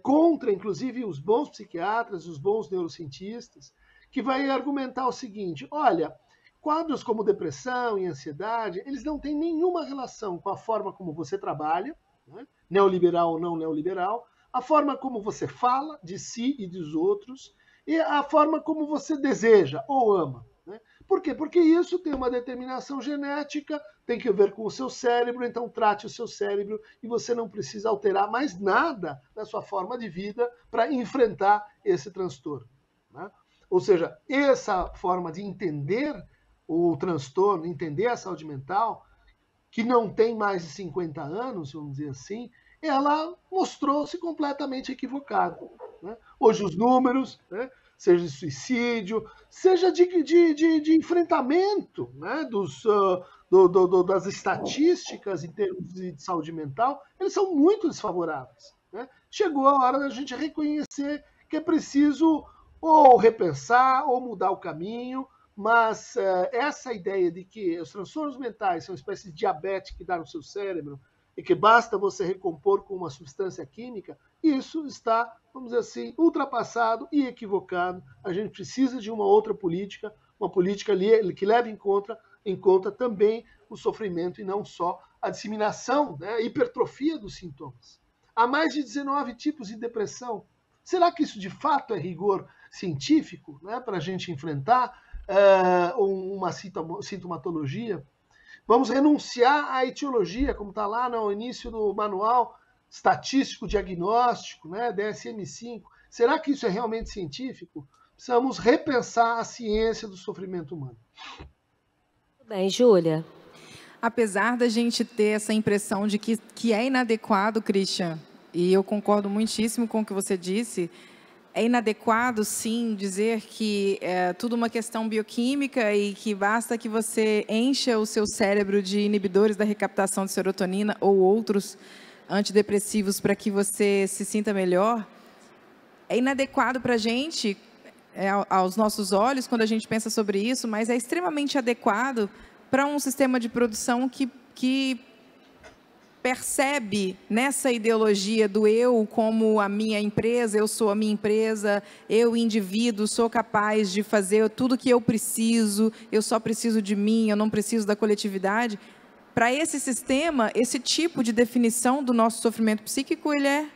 D: contra inclusive os bons psiquiatras, os bons neurocientistas, que vai argumentar o seguinte: olha, quadros como depressão e ansiedade, eles não têm nenhuma relação com a forma como você trabalha, né? Neoliberal ou não neoliberal, a forma como você fala de si e dos outros, e a forma como você deseja ou ama. Né? Por quê? Porque isso tem uma determinação genética, tem que ver com o seu cérebro, então trate o seu cérebro e você não precisa alterar mais nada na sua forma de vida para enfrentar esse transtorno. Né? Ou seja, essa forma de entender o transtorno, entender a saúde mental, que não tem mais de 50 anos, vamos dizer assim, ela mostrou-se completamente equivocada. Né? Hoje os números, né, seja de suicídio, seja de enfrentamento, né, das estatísticas em termos de saúde mental, eles são muito desfavoráveis. Né? Chegou a hora da gente reconhecer que é preciso ou repensar ou mudar o caminho, mas essa ideia de que os transtornos mentais são uma espécie de diabetes que dá no seu cérebro e que basta você recompor com uma substância química, isso está, vamos dizer assim, ultrapassado e equivocado. A gente precisa de uma outra política, uma política que leve em conta também o sofrimento e não só a disseminação, né, a hipertrofia dos sintomas. Há mais de 19 tipos de depressão. Será que isso de fato é rigor científico, né, para a gente enfrentar uma sintomatologia? Vamos renunciar à etiologia, como está lá no início do manual estatístico diagnóstico, né, DSM-5. Será que isso é realmente científico? Precisamos repensar a ciência do sofrimento humano.
C: Bem, Júlia.
F: Apesar da gente ter essa impressão de que é inadequado, Christian, e eu concordo muitíssimo com o que você disse, é inadequado, sim, dizer que é tudo uma questão bioquímica e que basta que você encha o seu cérebro de inibidores da recaptação de serotonina ou outros antidepressivos para que você se sinta melhor. É inadequado para a gente, aos nossos olhos, quando a gente pensa sobre isso, mas é extremamente adequado para um sistema de produção que percebe nessa ideologia do eu como a minha empresa, eu sou a minha empresa, eu, indivíduo, sou capaz de fazer tudo o que eu preciso, eu só preciso de mim, eu não preciso da coletividade. Para esse sistema, esse tipo de definição do nosso sofrimento psíquico, ele é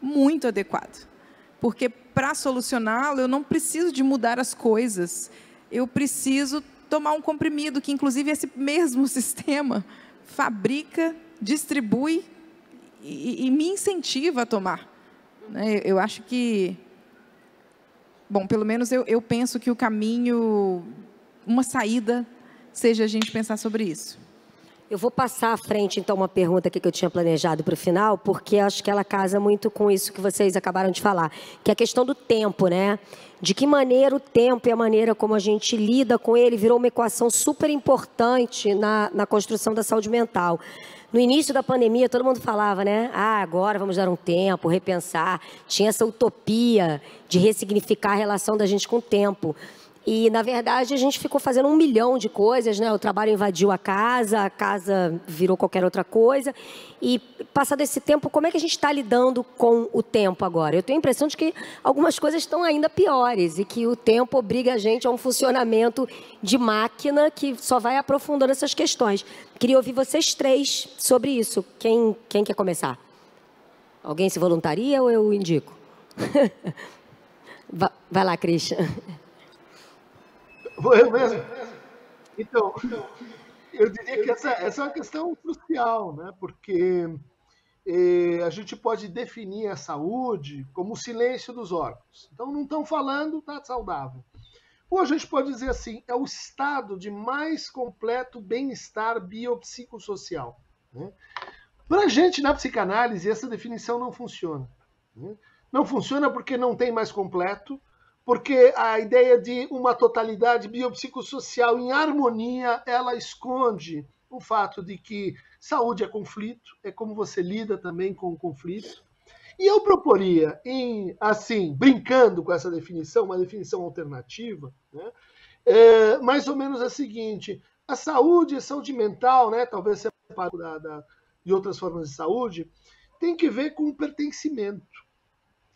F: muito adequado. Porque para solucioná-lo, eu não preciso de mudar as coisas, eu preciso tomar um comprimido, que inclusive esse mesmo sistema fabrica, distribui e me incentiva a tomar. Eu acho que, bom, pelo menos eu penso que o caminho, uma saída, seja a gente pensar sobre isso.
C: Eu vou passar à frente, então, uma pergunta aqui que eu tinha planejado para o final, porque acho que ela casa muito com isso que vocês acabaram de falar, que é a questão do tempo, né? De que maneira o tempo e a maneira como a gente lida com ele virou uma equação super importante na construção da saúde mental. No início da pandemia, todo mundo falava, né? Agora vamos dar um tempo, repensar. Tinha essa utopia de ressignificar a relação da gente com o tempo. E, na verdade, a gente ficou fazendo 1 milhão de coisas, né? O trabalho invadiu a casa virou qualquer outra coisa. E, passado esse tempo, como é que a gente está lidando com o tempo agora? Eu tenho a impressão de que algumas coisas estão ainda piores e que o tempo obriga a gente a um funcionamento de máquina que só vai aprofundando essas questões. Queria ouvir vocês 3 sobre isso. Quem quer começar? Alguém se voluntaria ou eu indico? Vai lá, Christian.
D: Vou eu mesmo? Então, eu diria que essa é uma questão crucial, né? Porque a gente pode definir a saúde como o silêncio dos órgãos. Então, não estão falando, está saudável. Ou a gente pode dizer assim, é o estado de mais completo bem-estar biopsicossocial. Né? Para a gente, na psicanálise, essa definição não funciona. Né? Não funciona porque não tem mais completo, porque a ideia de uma totalidade biopsicossocial em harmonia, ela esconde o fato de que saúde é conflito, é como você lida também com o conflito. E eu proporia, assim, brincando com essa definição, uma definição alternativa, né, mais ou menos a seguinte: a saúde mental, né, talvez separado de outras formas de saúde, tem que ver com o pertencimento.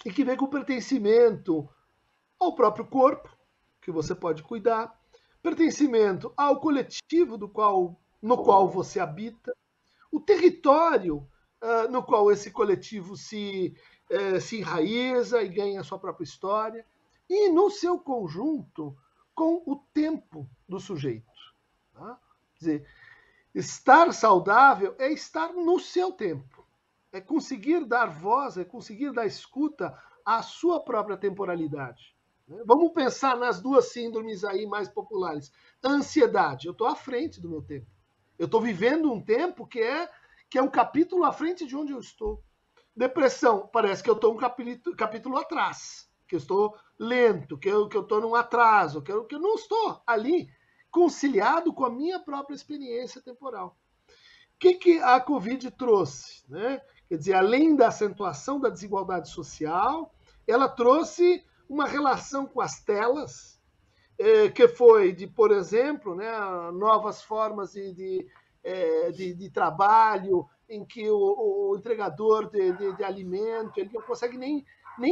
D: Tem que ver com o pertencimento ao próprio corpo, que você pode cuidar, pertencimento ao coletivo no qual você habita, o território no qual esse coletivo se enraiza e ganha a sua própria história, e no seu conjunto com o tempo do sujeito. Tá? Quer dizer, estar saudável é estar no seu tempo, é conseguir dar voz, é conseguir dar escuta à sua própria temporalidade. Vamos pensar nas 2 síndromes aí mais populares. A ansiedade, eu estou à frente do meu tempo. Eu estou vivendo um tempo que é um capítulo à frente de onde eu estou. Depressão, parece que eu estou um capítulo atrás, que eu estou lento, que eu estou num atraso, que eu não estou ali conciliado com a minha própria experiência temporal. O que a Covid trouxe? Né? Quer dizer, além da acentuação da desigualdade social, ela trouxe uma relação com as telas, que foi de, por exemplo, né, novas formas de trabalho, em que o entregador de alimento ele não consegue nem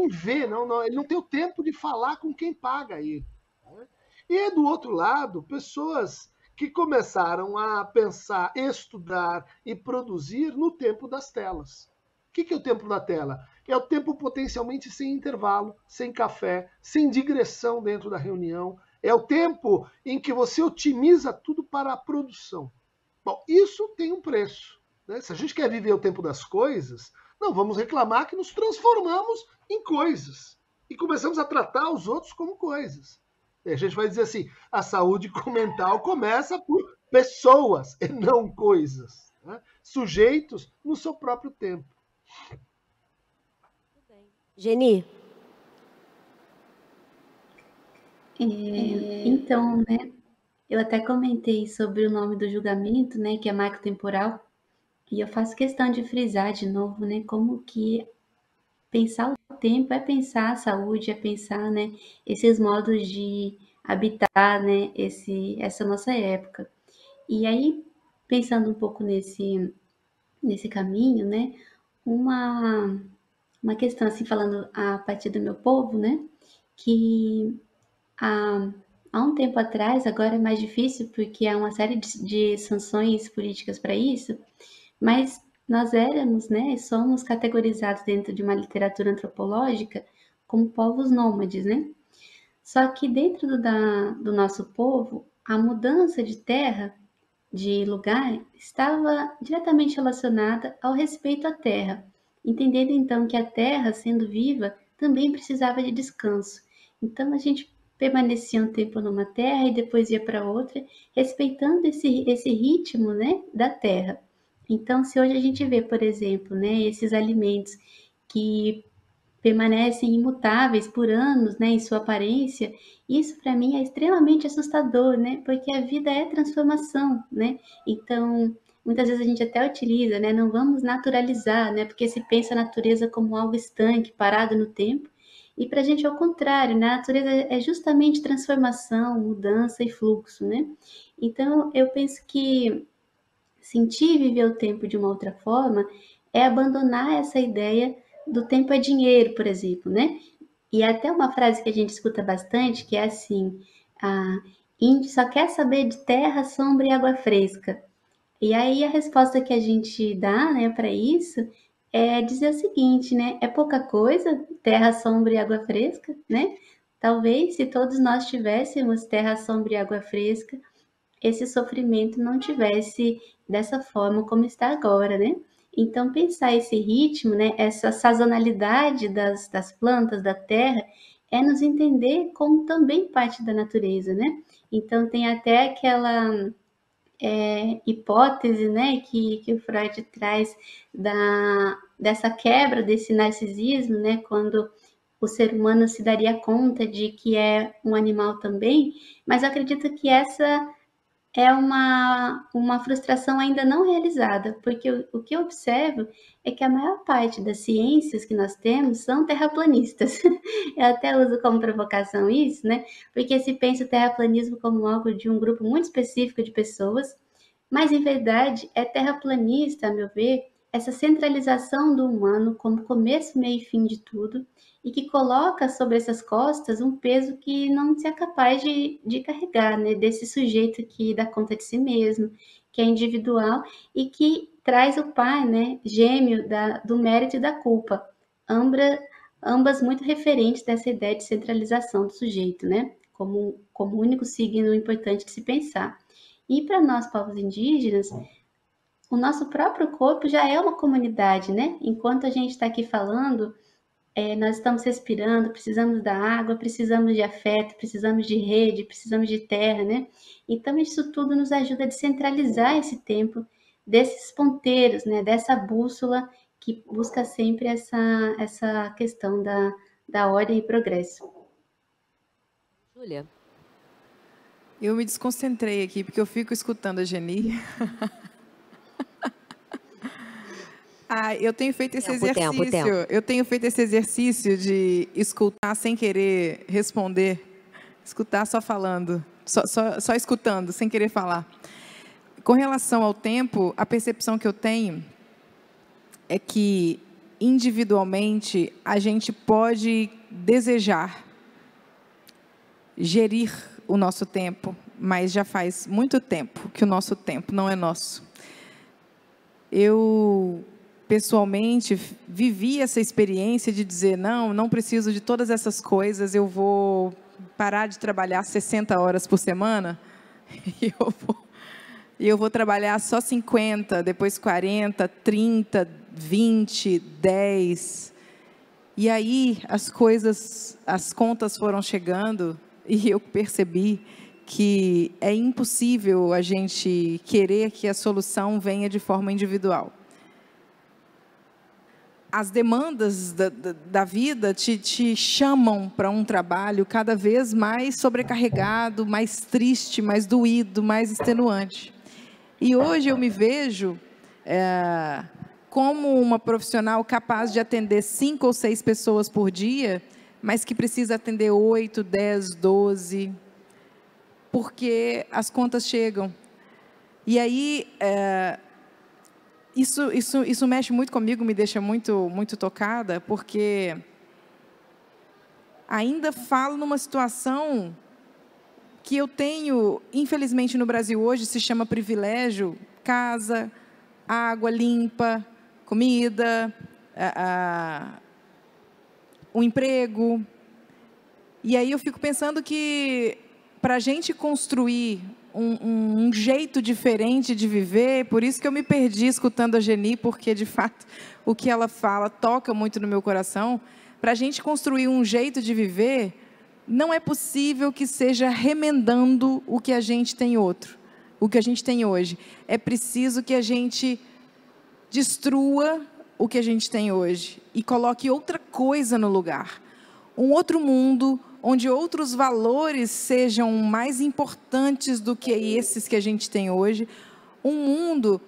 D: ver, ele não tem o tempo de falar com quem paga ele. Né? E, do outro lado, pessoas que começaram a pensar, estudar e produzir no tempo das telas. O que é o tempo da tela? É o tempo potencialmente sem intervalo, sem café, sem digressão dentro da reunião. É o tempo em que você otimiza tudo para a produção. Bom, isso tem um preço. Né? Se a gente quer viver o tempo das coisas, não vamos reclamar que nos transformamos em coisas. E começamos a tratar os outros como coisas. E a gente vai dizer assim, a saúde mental começa por pessoas e não coisas. Né? Sujeitos no seu próprio tempo.
C: Geni?
E: Então, né, eu até comentei sobre o nome do julgamento, né, que é macrotemporal, e eu faço questão de frisar de novo, né, como que pensar o tempo é pensar a saúde, é pensar, né, esses modos de habitar, né, essa nossa época. E aí, pensando um pouco nesse caminho, né, uma questão, assim, falando a partir do meu povo, né, que há um tempo atrás, agora é mais difícil porque há uma série de sanções políticas para isso, mas nós éramos, né, somos categorizados dentro de uma literatura antropológica como povos nômades, né? Só que dentro do nosso povo, a mudança de terra, de lugar, estava diretamente relacionada ao respeito à terra, entendendo então que a terra, sendo viva, também precisava de descanso. Então a gente permanecia um tempo numa terra e depois ia para outra, respeitando esse ritmo, né, da terra. Então, se hoje a gente vê, por exemplo, né, esses alimentos que permanecem imutáveis por anos, né, em sua aparência, isso para mim é extremamente assustador, né, porque a vida é transformação, né, então muitas vezes a gente até utiliza, né, não vamos naturalizar, né, porque se pensa a natureza como algo estanque, parado no tempo, e para a gente é o contrário, né, a natureza é justamente transformação, mudança e fluxo, né, então eu penso que sentir e viver o tempo de uma outra forma é abandonar essa ideia do tempo é dinheiro, por exemplo, né? E até uma frase que a gente escuta bastante, que é assim, a índio só quer saber de terra, sombra e água fresca. E aí a resposta que a gente dá, né, para isso é dizer o seguinte, né? É pouca coisa, terra, sombra e água fresca, né? Talvez se todos nós tivéssemos terra, sombra e água fresca, esse sofrimento não tivesse dessa forma como está agora, né? Então, pensar esse ritmo, né, essa sazonalidade das plantas, da terra, é nos entender como também parte da natureza, né? Então, tem até aquela hipótese, né, que o Freud traz dessa quebra desse narcisismo, né, quando o ser humano se daria conta de que é um animal também, mas eu acredito que essa é uma frustração ainda não realizada, porque o que eu observo é que a maior parte das ciências que nós temos são terraplanistas. Eu até uso como provocação isso, né? Porque se pensa o terraplanismo como algo de um grupo muito específico de pessoas, mas em verdade é terraplanista, a meu ver, essa centralização do humano como começo, meio e fim de tudo, e que coloca sobre essas costas um peso que não se é capaz de carregar, né? Desse sujeito que dá conta de si mesmo, que é individual e que traz o pai, né, gêmeo do mérito e da culpa, ambas muito referentes dessa ideia de centralização do sujeito, né? Como único signo importante de se pensar. E para nós, povos indígenas, o nosso próprio corpo já é uma comunidade, né? Enquanto a gente está aqui falando, nós estamos respirando, precisamos da água, precisamos de afeto, precisamos de rede, precisamos de terra, né? Então, isso tudo nos ajuda a descentralizar esse tempo desses ponteiros, né? Dessa bússola que busca sempre essa questão da ordem e progresso.
C: Júlia?
F: Eu me desconcentrei aqui, porque eu fico escutando a Geni. Eu tenho feito esse exercício.
C: Tempo.
F: Eu tenho feito esse exercício de escutar sem querer responder, escutar só falando, só escutando, sem querer falar. Com relação ao tempo, a percepção que eu tenho é que, individualmente, a gente pode desejar gerir o nosso tempo, mas já faz muito tempo que o nosso tempo não é nosso. Eu, pessoalmente, vivi essa experiência de dizer, não preciso de todas essas coisas, eu vou parar de trabalhar 60 horas por semana e eu vou trabalhar só 50, depois 40, 30, 20, 10. E aí as contas foram chegando e eu percebi que é impossível a gente querer que a solução venha de forma individual. As demandas da vida te chamam para um trabalho cada vez mais sobrecarregado, mais triste, mais doído, mais extenuante. E hoje eu me vejo como uma profissional capaz de atender 5 ou 6 pessoas por dia, mas que precisa atender 8, 10, 12, porque as contas chegam. E aí, Isso mexe muito comigo, me deixa muito, muito tocada, porque ainda falo numa situação que eu tenho, infelizmente no Brasil hoje, se chama privilégio: casa, água limpa, comida, um emprego. E aí eu fico pensando que para a gente construir um jeito diferente de viver, por isso que eu me perdi escutando a Geni, porque de fato o que ela fala toca muito no meu coração. Para a gente construir um jeito de viver, não é possível que seja remendando o que a gente tem o que a gente tem hoje. É preciso que a gente destrua o que a gente tem hoje e coloque outra coisa no lugar. Um outro mundo, onde outros valores sejam mais importantes do que esses que a gente tem hoje. Um mundo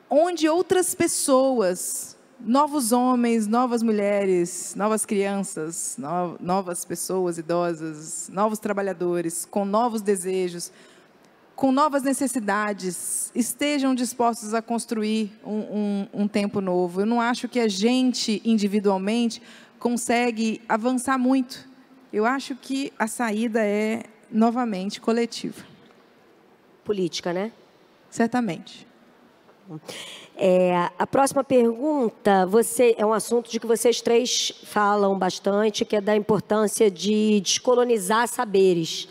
F: onde outras pessoas, novos homens, novas mulheres, novas crianças, novas pessoas idosas, novos trabalhadores, com novos desejos, com novas necessidades, estejam dispostos a construir um tempo novo. Eu não acho que a gente, individualmente, consegue avançar muito. Eu acho que a saída é, novamente, coletiva.
C: Política, né?
F: Certamente.
C: A próxima pergunta é um assunto de que vocês três falam bastante, que é da importância de descolonizar saberes.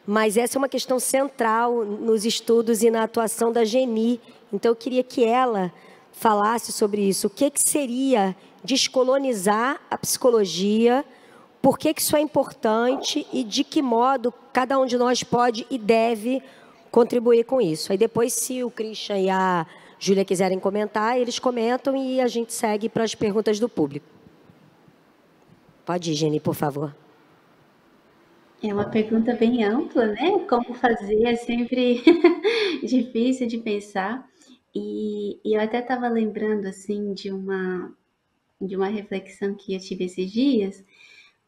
C: Mas essa é uma questão central nos estudos e na atuação da Geni. Então, eu queria que ela falasse sobre isso. O que seria descolonizar a psicologia? Por que isso é importante e de que modo cada um de nós pode e deve contribuir com isso? Aí depois, se o Christian e a Júlia quiserem comentar, eles comentam e a gente segue para as perguntas do público. Pode ir, Geni, por favor.
E: É uma pergunta bem ampla, né? Como fazer é sempre difícil de pensar. E eu até estava lembrando, assim, de uma reflexão que eu tive esses dias,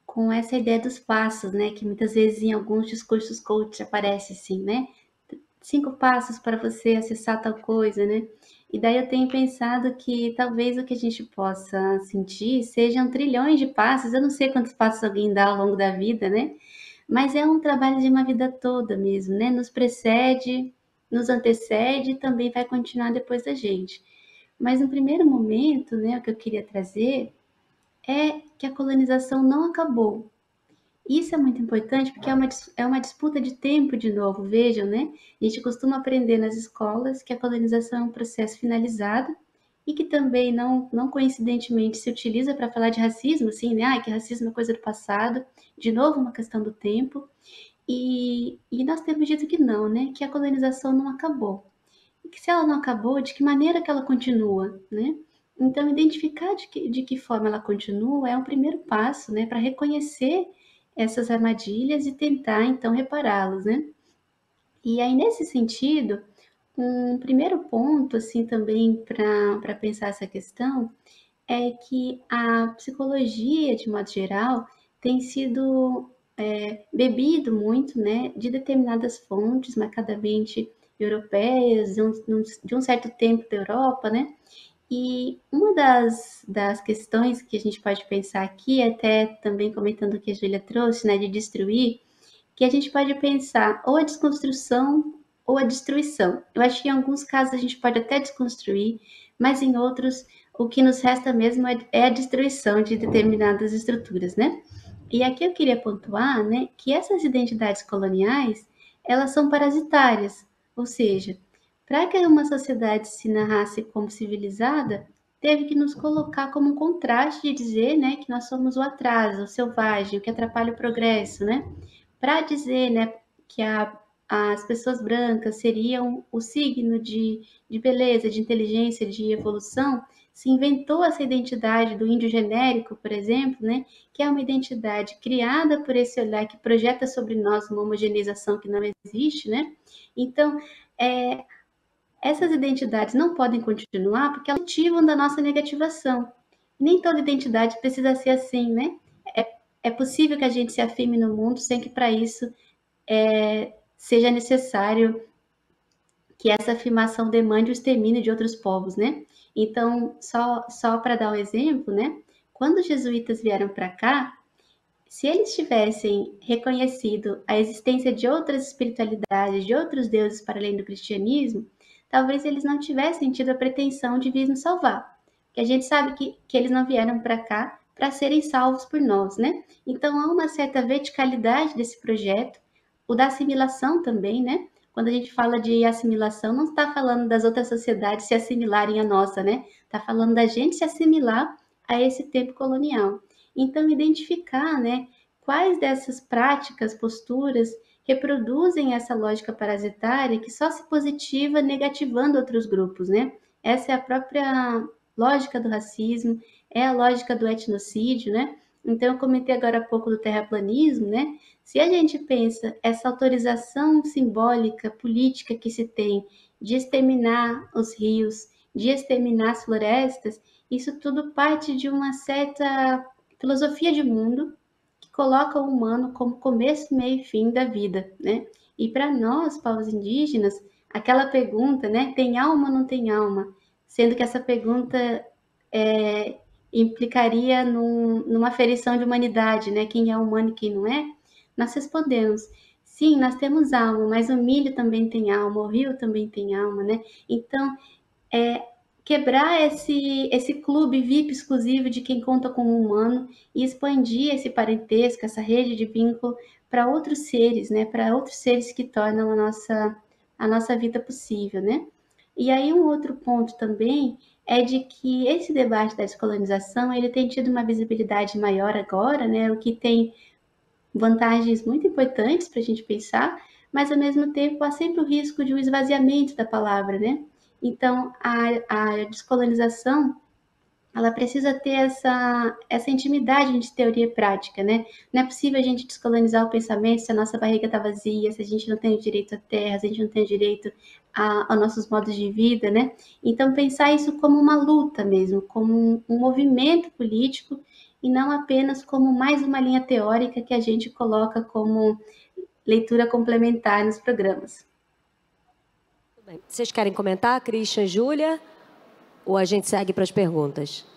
E: com essa ideia dos passos, né? Que muitas vezes em alguns discursos coach aparece assim, né? 5 passos para você acessar tal coisa, né? E daí eu tenho pensado que talvez o que a gente possa sentir sejam trilhões de passos. Eu não sei quantos passos alguém dá ao longo da vida, né? Mas é um trabalho de uma vida toda mesmo, né? Nos precede, nos antecede e também vai continuar depois da gente. Mas no primeiro momento, né, o que eu queria trazer é que a colonização não acabou. Isso é muito importante porque é uma disputa de tempo de novo, vejam, né? A gente costuma aprender nas escolas que a colonização é um processo finalizado e que também não coincidentemente se utiliza para falar de racismo, assim, né? Que racismo é coisa do passado, de novo uma questão do tempo. E nós temos dito que não, né? Que a colonização não acabou. E que se ela não acabou, de que maneira que ela continua, né? Então, identificar de que forma ela continua é um primeiro passo, né? Para reconhecer essas armadilhas e tentar, então, repará-las, né? E aí, nesse sentido, um primeiro ponto, assim, também para pensar essa questão é que a psicologia, de modo geral, tem sido bebido muito, né, de determinadas fontes, marcadamente europeias, de um certo tempo da Europa, né? E uma das questões que a gente pode pensar aqui, até também comentando o que a Júlia trouxe, né, de destruir, que a gente pode pensar ou a desconstrução ou a destruição. Eu acho que em alguns casos a gente pode até desconstruir, mas em outros o que nos resta mesmo é a destruição de determinadas estruturas, né? E aqui eu queria pontuar, né, que essas identidades coloniais, elas são parasitárias, ou seja, para que uma sociedade se narrasse como civilizada, teve que nos colocar como um contraste de dizer, né, que nós somos o atraso, o selvagem, o que atrapalha o progresso, né? Para dizer, né, que as pessoas brancas seriam o signo de beleza, de inteligência, de evolução, se inventou essa identidade do índio genérico, por exemplo, né, que é uma identidade criada por esse olhar que projeta sobre nós uma homogeneização que não existe, né? Então, essas identidades não podem continuar porque elas ativam da nossa negativação. Nem toda identidade precisa ser assim, né? É possível que a gente se afirme no mundo sem que para isso seja necessário que essa afirmação demande o extermínio de outros povos, né? Então, só para dar um exemplo, né? Quando os jesuítas vieram para cá, se eles tivessem reconhecido a existência de outras espiritualidades, de outros deuses para além do cristianismo, talvez eles não tivessem tido a pretensão de vir nos salvar. Porque a gente sabe que eles não vieram para cá para serem salvos por nós, né? Então há uma certa verticalidade desse projeto, o da assimilação também, né? Quando a gente fala de assimilação, não está falando das outras sociedades se assimilarem à nossa, né? Está falando da gente se assimilar a esse tempo colonial. Então, identificar, né, quais dessas práticas, posturas, reproduzem essa lógica parasitária que só se positiva negativando outros grupos, né? Essa é a própria lógica do racismo, é a lógica do etnocídio, né? Então, eu comentei agora há pouco do terraplanismo, né? Se a gente pensa essa autorização simbólica, política que se tem de exterminar os rios, de exterminar as florestas, isso tudo parte de uma certa filosofia de mundo que coloca o humano como começo, meio e fim da vida, né? E para nós, povos indígenas, aquela pergunta, né? Tem alma ou não tem alma? Sendo que essa pergunta implicaria numa aferição de humanidade, né? Quem é humano e quem não é? Nós respondemos, sim, nós temos alma, mas o milho também tem alma, o rio também tem alma, né? Então, quebrar esse clube VIP exclusivo de quem conta como humano e expandir esse parentesco, essa rede de vínculo para outros seres, né? Para outros seres que tornam a nossa vida possível, né? E aí um outro ponto também é de que esse debate da descolonização, ele tem tido uma visibilidade maior agora, né? O que tem vantagens muito importantes para a gente pensar, mas ao mesmo tempo há sempre o risco de um esvaziamento da palavra, né? Então, a descolonização, ela precisa ter essa intimidade de teoria e prática, né? Não é possível a gente descolonizar o pensamento se a nossa barriga está vazia, se a gente não tem direito à terra, se a gente não tem direito aos nossos modos de vida, né? Então, pensar isso como uma luta mesmo, como um movimento político e não apenas como mais uma linha teórica que a gente coloca como leitura complementar nos programas.
C: Vocês querem comentar, Christian, Júlia? Ou a gente segue para as perguntas?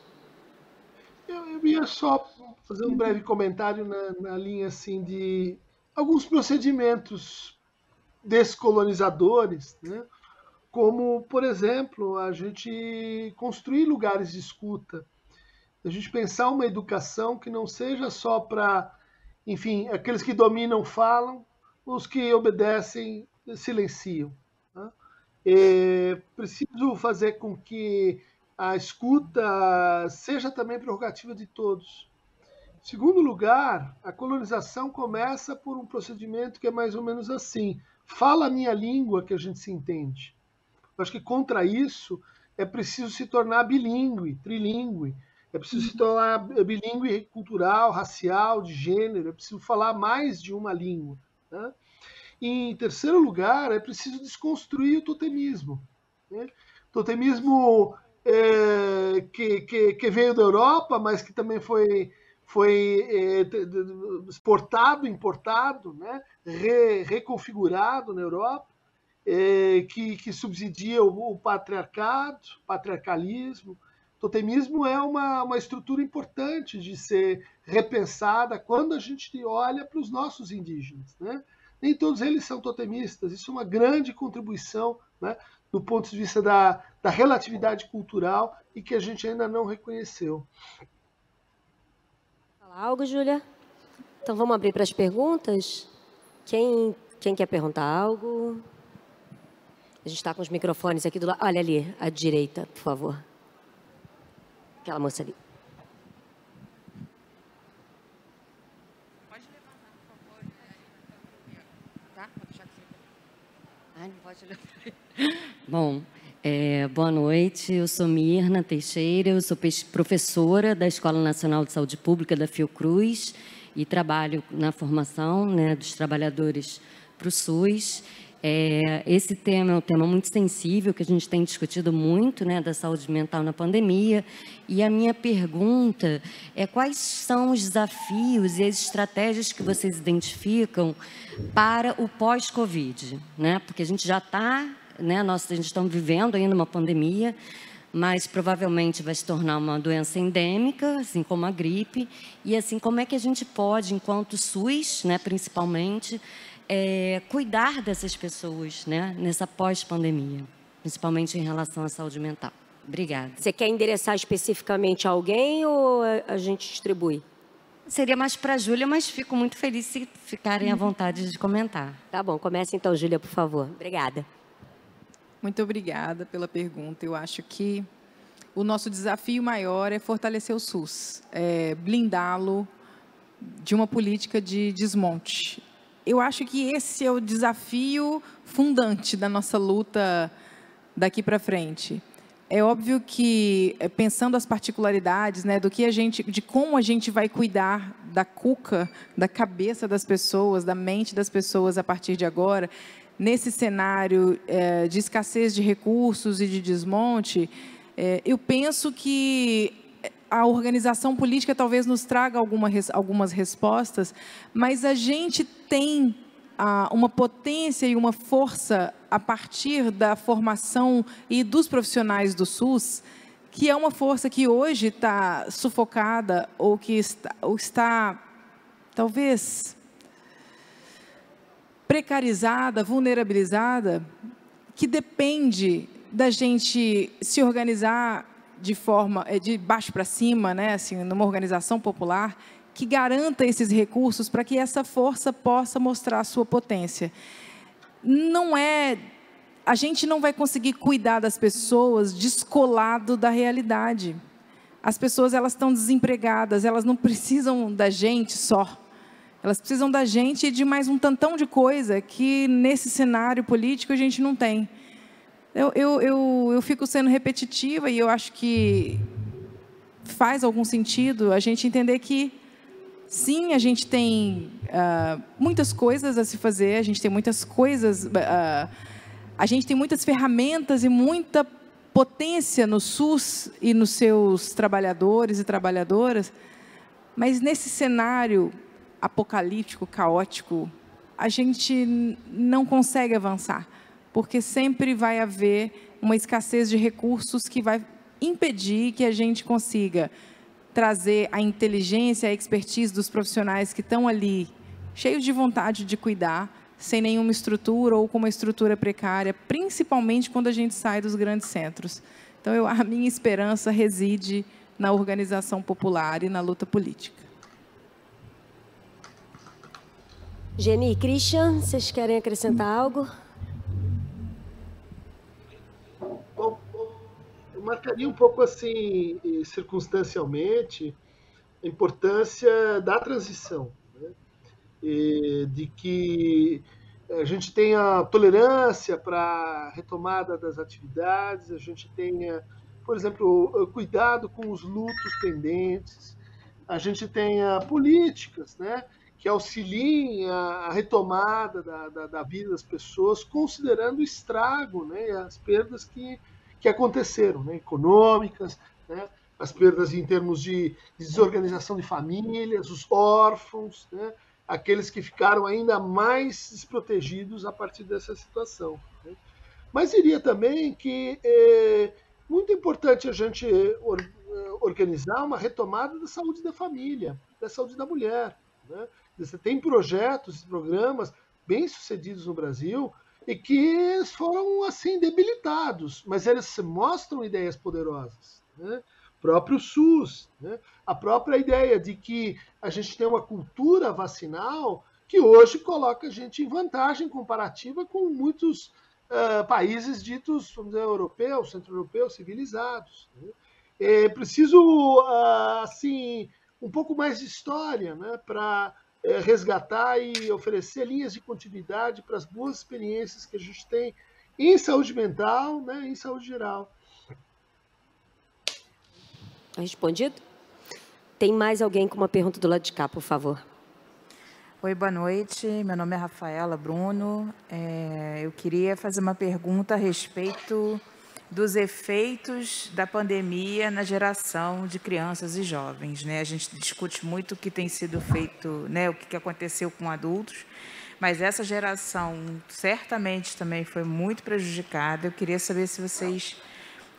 D: Eu ia só fazer um breve comentário na linha assim, de alguns procedimentos descolonizadores, né? Como, por exemplo, a gente construir lugares de escuta, a gente pensar uma educação que não seja só para, enfim, aqueles que dominam falam, os que obedecem silenciam. Né? Preciso fazer com que a escuta seja também prerrogativa de todos. Em segundo lugar, a colonização começa por um procedimento que é mais ou menos assim: fala a minha língua que a gente se entende. Eu acho que contra isso é preciso se tornar bilíngue, trilíngue. É preciso se tornar bilíngue cultural, racial, de gênero. É preciso falar mais de uma língua. Né? E, em terceiro lugar, é preciso desconstruir o totemismo. Né? Totemismo que veio da Europa, mas que também foi exportado, importado, né? Reconfigurado na Europa, que subsidia o patriarcalismo. Totemismo é uma estrutura importante de ser repensada quando a gente olha para os nossos indígenas. Né? Nem todos eles são totemistas, isso é uma grande contribuição, né, do ponto de vista da relatividade cultural e que a gente ainda não reconheceu.
C: Falar algo, Júlia? Então vamos abrir para as perguntas? Quem quer perguntar algo? A gente está com os microfones aqui do lado. Olha ali, à direita, por favor. Aquela moça ali.
G: Pode levantar, por favor. Tá? Pode deixar que você... Ai, não pode levantar.
H: Bom, boa noite. Eu sou Mirna Teixeira, eu sou professora da Escola Nacional de Saúde Pública da Fiocruz e trabalho na formação, né, dos trabalhadores para o SUS. Esse tema é um tema muito sensível, que a gente tem discutido muito, né, da saúde mental na pandemia. E a minha pergunta é: quais são os desafios e as estratégias que vocês identificam para o pós-Covid? Né? Porque a gente já está, né, nós estamos vivendo ainda uma pandemia, mas provavelmente vai se tornar uma doença endêmica, assim como a gripe. E assim, como é que a gente pode, enquanto SUS, né, principalmente, cuidar dessas pessoas, né, nessa pós-pandemia, principalmente em relação à saúde mental? Obrigada.
C: Você quer endereçar especificamente a alguém ou a gente distribui?
H: Seria mais para a Júlia, mas fico muito feliz se ficarem à vontade de comentar.
C: Tá bom, começa então, Júlia, por favor. Obrigada.
F: Muito obrigada pela pergunta. Eu acho que o nosso desafio maior é fortalecer o SUS, blindá-lo de uma política de desmonte. Eu acho que esse é o desafio fundante da nossa luta daqui para frente. É óbvio que, pensando as particularidades, né, de como a gente vai cuidar da cuca, da cabeça das pessoas, da mente das pessoas a partir de agora, nesse cenário de escassez de recursos e de desmonte, eu penso que a organização política talvez nos traga algumas respostas, mas a gente tem uma potência e uma força a partir da formação e dos profissionais do SUS, que é uma força que hoje está sufocada ou que está talvez precarizada, vulnerabilizada, que depende da gente se organizar de forma de baixo para cima, né, assim, numa organização popular, que garanta esses recursos para que essa força possa mostrar a sua potência. A gente não vai conseguir cuidar das pessoas descolado da realidade. As pessoas, elas estão desempregadas, elas não precisam da gente só. Elas precisam da gente e de mais um tantão de coisa que, nesse cenário político, a gente não tem. Eu fico sendo repetitiva e eu acho que faz algum sentido a gente entender que, sim, a gente tem muitas coisas a se fazer, a gente tem muitas coisas, a gente tem muitas ferramentas e muita potência no SUS e nos seus trabalhadores e trabalhadoras, mas nesse cenário apocalíptico, caótico, a gente não consegue avançar, porque sempre vai haver uma escassez de recursos que vai impedir que a gente consiga trazer a inteligência, a expertise dos profissionais que estão ali, cheios de vontade de cuidar, sem nenhuma estrutura ou com uma estrutura precária, principalmente quando a gente sai dos grandes centros. Então, a minha esperança reside na organização popular e na luta política.
C: Geni e Christian, vocês querem acrescentar algo?
D: Bom, eu marcaria um pouco assim, circunstancialmente, a importância da transição, né? De que a gente tenha tolerância para a retomada das atividades, a gente tenha, por exemplo, cuidado com os lutos pendentes, a gente tenha políticas, né, que auxiliem a retomada da vida das pessoas, considerando o estrago, né, as perdas que aconteceram, né, econômicas, né, as perdas em termos de desorganização de famílias, os órfãos, né, aqueles que ficaram ainda mais desprotegidos a partir dessa situação, né. Mas diria também que é muito importante a gente organizar uma retomada da saúde da família, da saúde da mulher, né. Você tem projetos e programas bem-sucedidos no Brasil e que foram, assim, debilitados, mas eles mostram ideias poderosas, né? O próprio SUS, né? A própria ideia de que a gente tem uma cultura vacinal que hoje coloca a gente em vantagem comparativa com muitos países ditos, vamos dizer, europeus, centro-europeus, civilizados, né? É preciso, assim, um pouco mais de história, né, para resgatar e oferecer linhas de continuidade para as boas experiências que a gente tem em saúde mental, né, em saúde geral.
C: Respondido? Tem mais alguém com uma pergunta do lado de cá, por favor?
I: Oi, boa noite. Meu nome é Rafaela Bruno. Eu queria fazer uma pergunta a respeito dos efeitos da pandemia na geração de crianças e jovens, né? A gente discute muito o que tem sido feito, né, o que aconteceu com adultos, mas essa geração certamente também foi muito prejudicada. Eu queria saber se vocês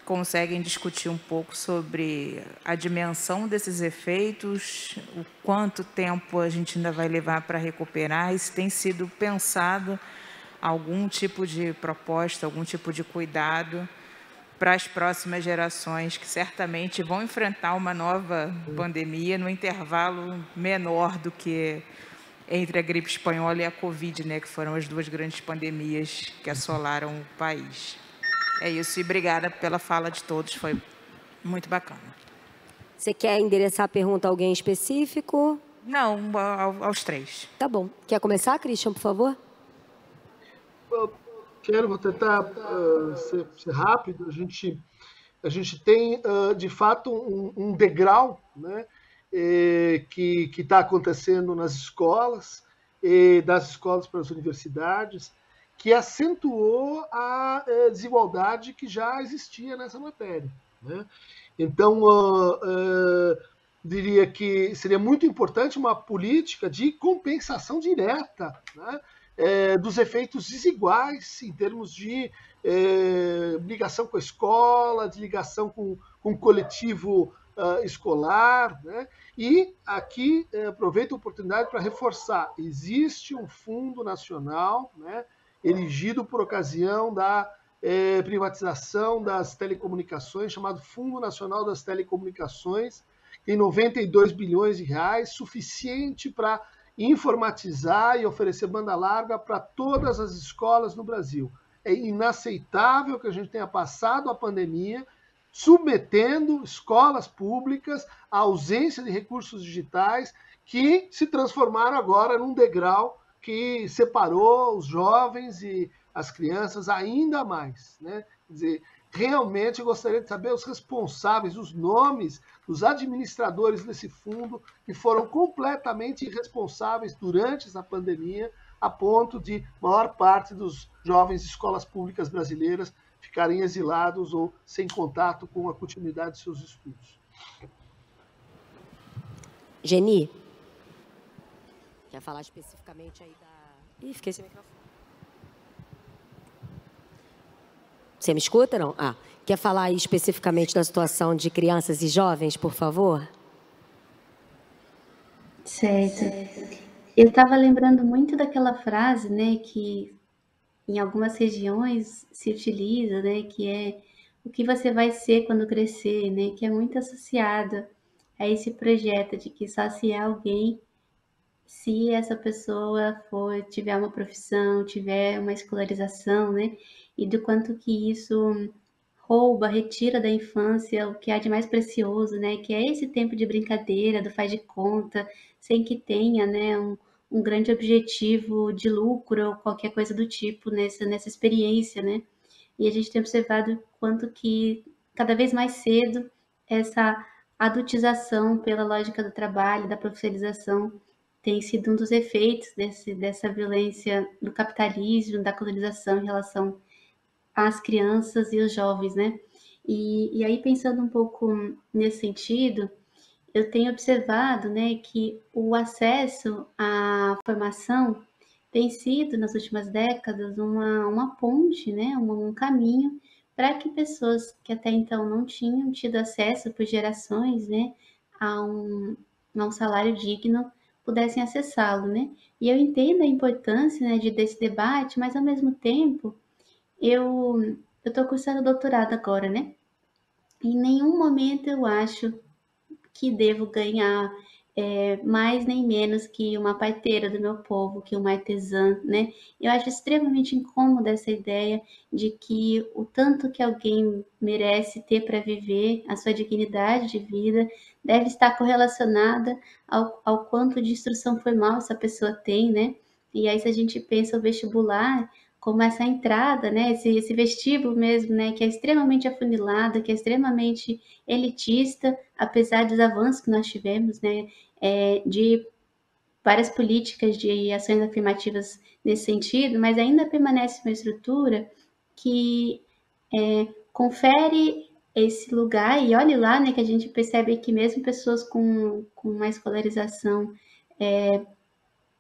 I: conseguem discutir um pouco sobre a dimensão desses efeitos, o quanto tempo a gente ainda vai levar para recuperar, e se tem sido pensado algum tipo de proposta, algum tipo de cuidado para as próximas gerações, que certamente vão enfrentar uma nova pandemia no intervalo menor do que entre a gripe espanhola e a Covid, né, que foram as duas grandes pandemias que assolaram o país. É isso, e obrigada pela fala de todos, foi muito bacana.
C: Você quer endereçar a pergunta a alguém específico?
I: Não, aos três.
C: Tá bom. Quer começar, Christian, por favor?
D: Vou tentar ser rápido. A gente tem, de fato, um degrau, né, que está acontecendo nas escolas, das escolas para as universidades, que acentuou a desigualdade que já existia nessa matéria, né? Então, diria que seria muito importante uma política de compensação direta, né, dos efeitos desiguais em termos de ligação com a escola, de ligação com o coletivo escolar, né? E aqui aproveito a oportunidade para reforçar: existe um fundo nacional, né, erigido por ocasião da privatização das telecomunicações, chamado Fundo Nacional das Telecomunicações, tem 92 bilhões de reais, suficiente para informatizar e oferecer banda larga para todas as escolas no Brasil. É inaceitável que a gente tenha passado a pandemia submetendo escolas públicas à ausência de recursos digitais, que se transformaram agora num degrau que separou os jovens e as crianças ainda mais, né? Quer dizer, realmente eu gostaria de saber os responsáveis, os nomes dos administradores desse fundo, que foram completamente irresponsáveis durante essa pandemia, a ponto de maior parte dos jovens de escolas públicas brasileiras ficarem exilados ou sem contato com a continuidade de seus estudos.
C: Geni, quer falar especificamente aí da... Ih, fiquei sem microfone. Você me escuta, não? Quer falar aí especificamente da situação de crianças e jovens, por favor?
E: Certo. Eu estava lembrando muito daquela frase, né, que em algumas regiões se utiliza, né, que é o que você vai ser quando crescer, né, que é muito associado a esse projeto de que só se é alguém se essa pessoa tiver uma profissão, tiver uma escolarização, né, e do quanto que isso rouba, retira da infância o que há de mais precioso, né, que é esse tempo de brincadeira, do faz de conta, sem que tenha, né, um grande objetivo de lucro ou qualquer coisa do tipo nessa experiência, né? E a gente tem observado quanto que cada vez mais cedo essa adultização pela lógica do trabalho, da profissionalização, tem sido um dos efeitos dessa violência do capitalismo, da colonização em relação às crianças e os jovens, né? E aí, pensando um pouco nesse sentido, eu tenho observado, né, que o acesso à formação tem sido, nas últimas décadas, uma ponte, né, um caminho para que pessoas que até então não tinham tido acesso por gerações, né, a um salário digno, pudessem acessá-lo, né? E eu entendo a importância, né, desse debate, mas ao mesmo tempo eu estou cursando doutorado agora, né? Em nenhum momento eu acho que devo ganhar mais nem menos que uma parteira do meu povo, que uma artesã, né? Eu acho extremamente incômoda essa ideia de que o tanto que alguém merece ter para viver, a sua dignidade de vida, deve estar correlacionada ao quanto de instrução formal essa pessoa tem, né? E aí, se a gente pensa o vestibular como essa entrada, né, esse vestíbulo mesmo, né, que é extremamente afunilado, que é extremamente elitista, apesar dos avanços que nós tivemos, né, de várias políticas de ações afirmativas nesse sentido, mas ainda permanece uma estrutura que confere esse lugar, e olhe lá, né, que a gente percebe que mesmo pessoas com uma escolarização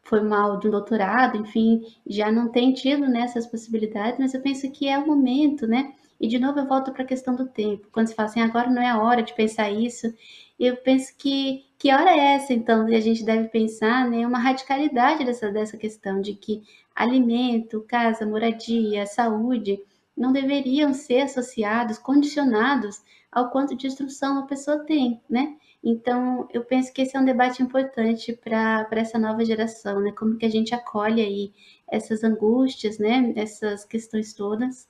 E: formal de um doutorado, enfim, já não tem tido nessas possibilidades, mas eu penso que é o momento, né, E, de novo, eu volto para a questão do tempo. Quando se fala assim, agora não é a hora de pensar isso, eu penso que hora é essa, então, e a gente deve pensar, né, uma radicalidade dessa questão de que alimento, casa, moradia, saúde não deveriam ser associados, condicionados ao quanto de instrução uma pessoa tem, né? Então, eu penso que esse é um debate importante para essa nova geração, né? Como que a gente acolhe aí essas angústias, né? Essas questões todas,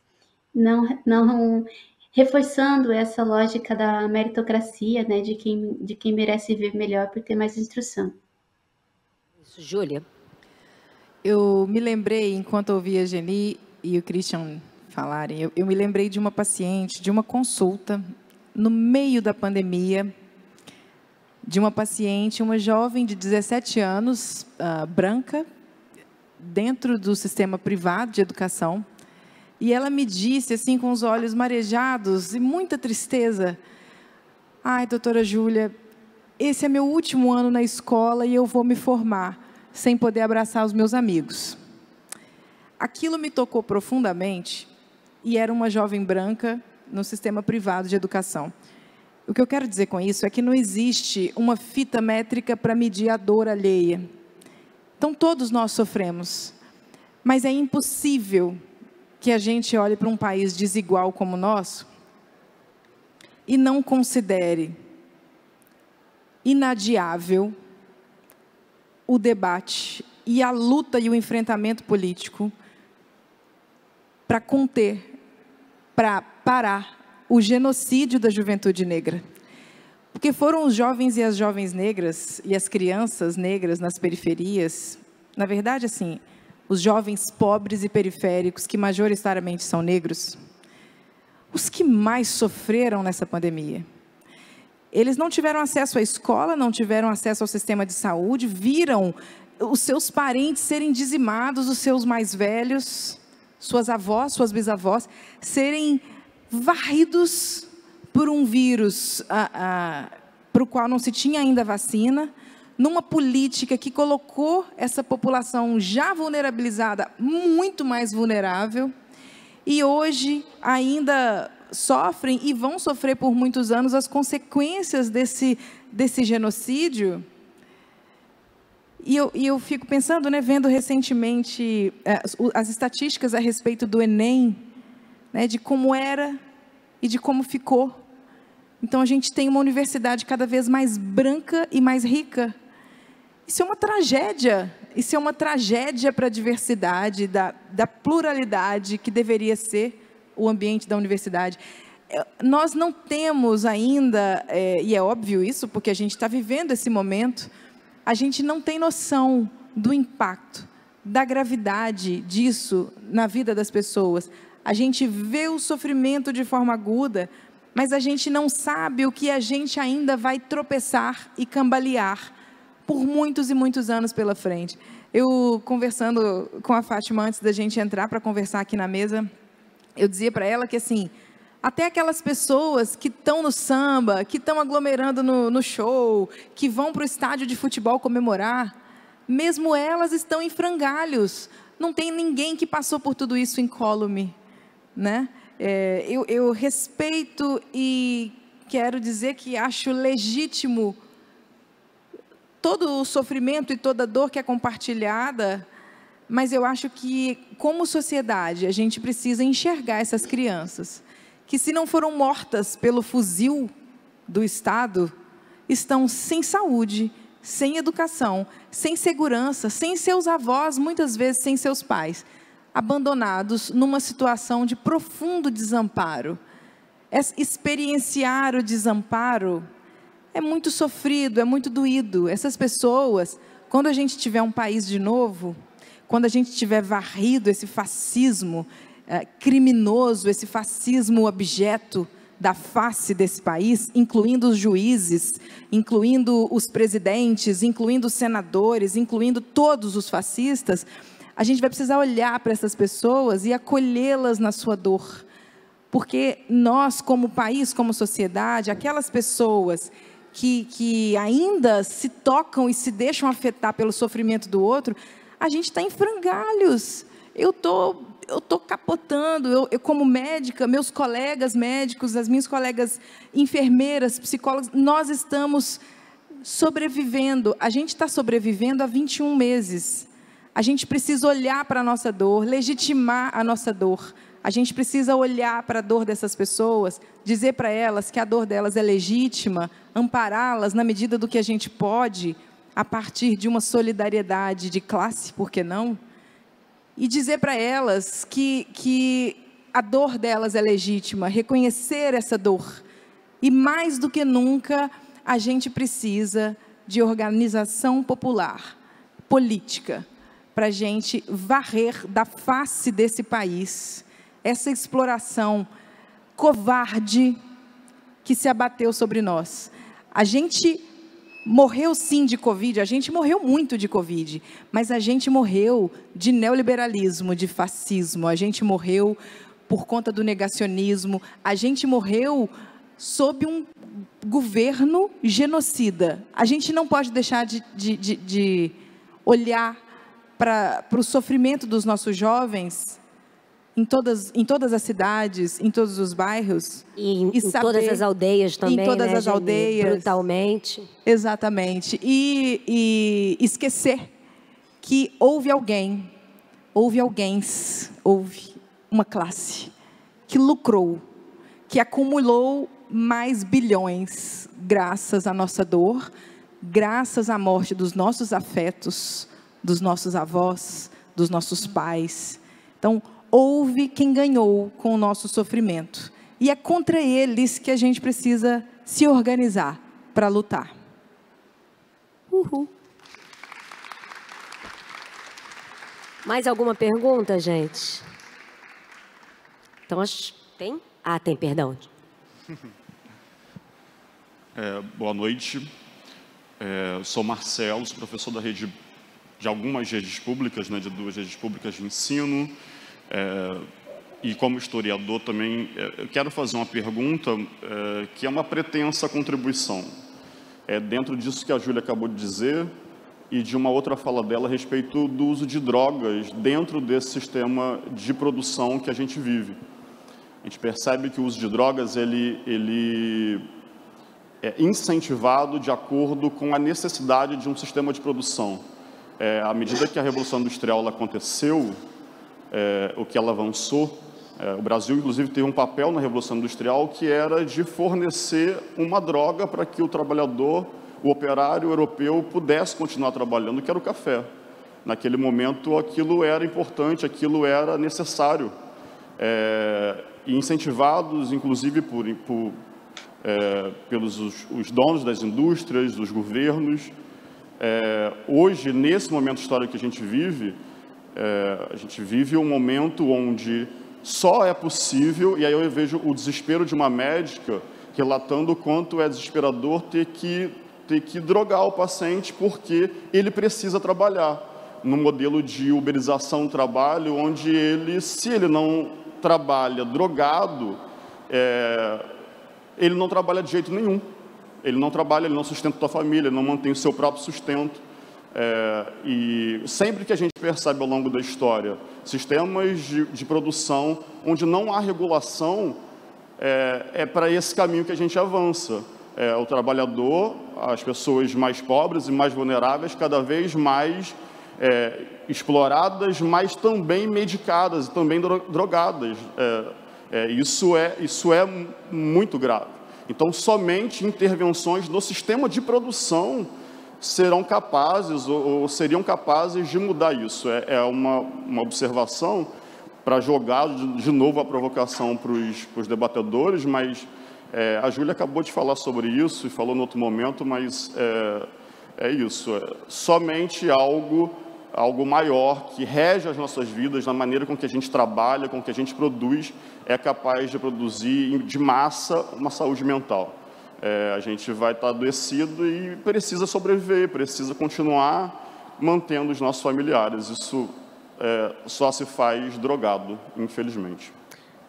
E: não reforçando essa lógica da meritocracia, né? De quem merece viver melhor por ter mais instrução.
C: Isso, Júlia.
F: Eu me lembrei, enquanto ouvia a Geni e o Christian falarem, eu me lembrei de uma paciente, de uma consulta, no meio da pandemia, de uma paciente, uma jovem de 17 anos, branca, dentro do sistema privado de educação, e ela me disse, assim, com os olhos marejados e muita tristeza, ai, doutora Júlia, esse é meu último ano na escola e eu vou me formar, sem poder abraçar os meus amigos. Aquilo me tocou profundamente, e era uma jovem branca no sistema privado de educação. O que eu quero dizer com isso é que não existe uma fita métrica para medir a dor alheia. Então, todos nós sofremos, mas é impossível que a gente olhe para um país desigual como o nosso e não considere inadiável o debate e a luta e o enfrentamento político para conter, para parar o genocídio da juventude negra. Porque foram os jovens e as jovens negras e as crianças negras nas periferias, na verdade, assim, os jovens pobres e periféricos, que majoritariamente são negros, os que mais sofreram nessa pandemia. Eles não tiveram acesso à escola, não tiveram acesso ao sistema de saúde, viram os seus parentes serem dizimados, os seus mais velhos, suas avós, suas bisavós, serem varridos por um vírus para o qual não se tinha ainda vacina, numa política que colocou essa população já vulnerabilizada, muito mais vulnerável, e hoje ainda sofrem e vão sofrer por muitos anos as consequências desse genocídio. E eu fico pensando, né, vendo recentemente as estatísticas a respeito do Enem, né, de como era e de como ficou. Então, a gente tem uma universidade cada vez mais branca e mais rica. Isso é uma tragédia. Isso é uma tragédia para a diversidade, da pluralidade que deveria ser o ambiente da universidade. Nós não temos ainda, e é óbvio isso, porque a gente está vivendo esse momento, a gente não tem noção do impacto, da gravidade disso na vida das pessoas. A gente vê o sofrimento de forma aguda, mas a gente não sabe o que a gente ainda vai tropeçar e cambalear por muitos e muitos anos pela frente. Eu, conversando com a Fátima antes da gente entrar para conversar aqui na mesa, eu dizia para ela que, assim, até aquelas pessoas que estão no samba, que estão aglomerando no show, que vão para o estádio de futebol comemorar, mesmo elas estão em frangalhos. Não tem ninguém que passou por tudo isso incólume, né? Eu respeito e quero dizer que acho legítimo todo o sofrimento e toda a dor que é compartilhada, mas eu acho que, como sociedade, a gente precisa enxergar essas crianças, que se não foram mortas pelo fuzil do Estado, estão sem saúde, sem educação, sem segurança, sem seus avós, muitas vezes sem seus pais, abandonados numa situação de profundo desamparo. Experienciar o desamparo é muito sofrido, é muito doído. Essas pessoas, quando a gente tiver um país de novo, quando a gente tiver varrido esse fascismo criminoso, esse fascismo objeto da face desse país, incluindo os juízes, incluindo os presidentes, incluindo os senadores, incluindo todos os fascistas, a gente vai precisar olhar para essas pessoas e acolhê-las na sua dor. Porque nós, como país, como sociedade, aquelas pessoas que ainda se tocam e se deixam afetar pelo sofrimento do outro, a gente está em frangalhos. Eu eu estou capotando. Eu, como médica, meus colegas médicos, as minhas colegas enfermeiras, psicólogas, nós estamos sobrevivendo. A gente está sobrevivendo há 21 meses. A gente precisa olhar para a nossa dor, legitimar a nossa dor. A gente precisa olhar para a dor dessas pessoas, dizer para elas que a dor delas é legítima, ampará-las na medida do que a gente pode, a partir de uma solidariedade de classe, por que não? E dizer para elas que a dor delas é legítima, reconhecer essa dor. E mais do que nunca, a gente precisa de organização popular, política, para a gente varrer da face desse país essa exploração covarde que se abateu sobre nós. A gente morreu sim de Covid, a gente morreu muito de Covid, mas a gente morreu de neoliberalismo, de fascismo, a gente morreu por conta do negacionismo, a gente morreu sob um governo genocida. A gente não pode deixar de olhar para o sofrimento dos nossos jovens em todas as cidades, em todos os bairros.
C: E saber, todas as aldeias também,
F: em todas as aldeias.
C: Brutalmente.
F: Exatamente. E esquecer que houve houve uma classe que lucrou, que acumulou mais bilhões, graças à nossa dor, graças à morte dos nossos afetos, dos nossos avós, dos nossos pais. Então, houve quem ganhou com o nosso sofrimento. E é contra eles que a gente precisa se organizar para lutar.
C: Uhul. Mais alguma pergunta, gente? Então, tem? Ah, tem, perdão.
J: Boa noite. Sou Marcelo, sou professor da rede, de algumas redes públicas, de 2 redes públicas de ensino. E como historiador também, eu quero fazer uma pergunta que é uma pretensa contribuição. Dentro disso que a Júlia acabou de dizer e de uma outra fala dela a respeito do uso de drogas dentro desse sistema de produção que a gente vive. A gente percebe que o uso de drogas ele é incentivado de acordo com a necessidade de um sistema de produção. À medida que a Revolução Industrial ela aconteceu, o que ela avançou, o Brasil, inclusive, teve um papel na Revolução Industrial que era de fornecer uma droga para que o trabalhador, o operário europeu, pudesse continuar trabalhando, que era o café. Naquele momento, aquilo era importante, aquilo era necessário. E incentivados, inclusive, pelos os donos das indústrias, dos governos. Hoje, nesse momento histórico que a gente vive um momento onde só é possível, e aí eu vejo o desespero de uma médica relatando o quanto é desesperador ter que drogar o paciente porque ele precisa trabalhar, num modelo de uberização do trabalho, onde se ele não trabalha drogado, ele não trabalha de jeito nenhum. Ele não trabalha, ele não sustenta a sua família, ele não mantém o seu próprio sustento. E sempre que a gente percebe ao longo da história sistemas de produção onde não há regulação, é para esse caminho que a gente avança. O trabalhador, as pessoas mais pobres e mais vulneráveis, cada vez mais exploradas, mas também medicadas e também drogadas. Isso é muito grave. Então, somente intervenções no sistema de produção serão capazes ou seriam capazes de mudar isso. É uma observação para jogar de novo a provocação para os debatedores, mas a Júlia acabou de falar sobre isso e falou no outro momento, mas é isso. Somente algo maior que rege as nossas vidas, na maneira com que a gente trabalha, com que a gente produz, é capaz de produzir de massa uma saúde mental. A gente vai estar adoecido e precisa sobreviver, precisa continuar mantendo os nossos familiares. Isso só se faz drogado, infelizmente.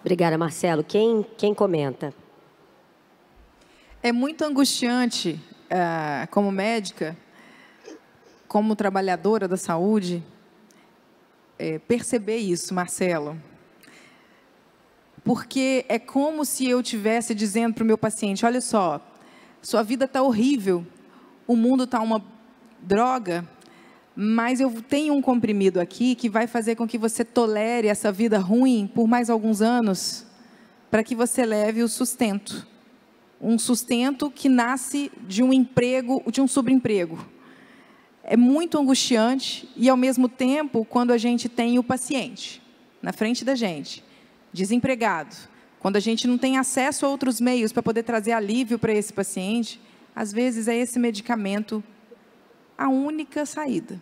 C: Obrigada, Marcelo. Quem comenta?
F: É muito angustiante, como médica, como trabalhadora da saúde, perceber isso, Marcelo. Porque é como se eu estivesse dizendo para o meu paciente, olha só, sua vida está horrível, o mundo está uma droga, mas eu tenho um comprimido aqui que vai fazer com que você tolere essa vida ruim por mais alguns anos, para que você leve o sustento. Um sustento que nasce de um emprego, de um subemprego. É muito angustiante e, ao mesmo tempo, quando a gente tem o paciente na frente da gente, desempregado, quando a gente não tem acesso a outros meios para poder trazer alívio para esse paciente, às vezes é esse medicamento a única saída,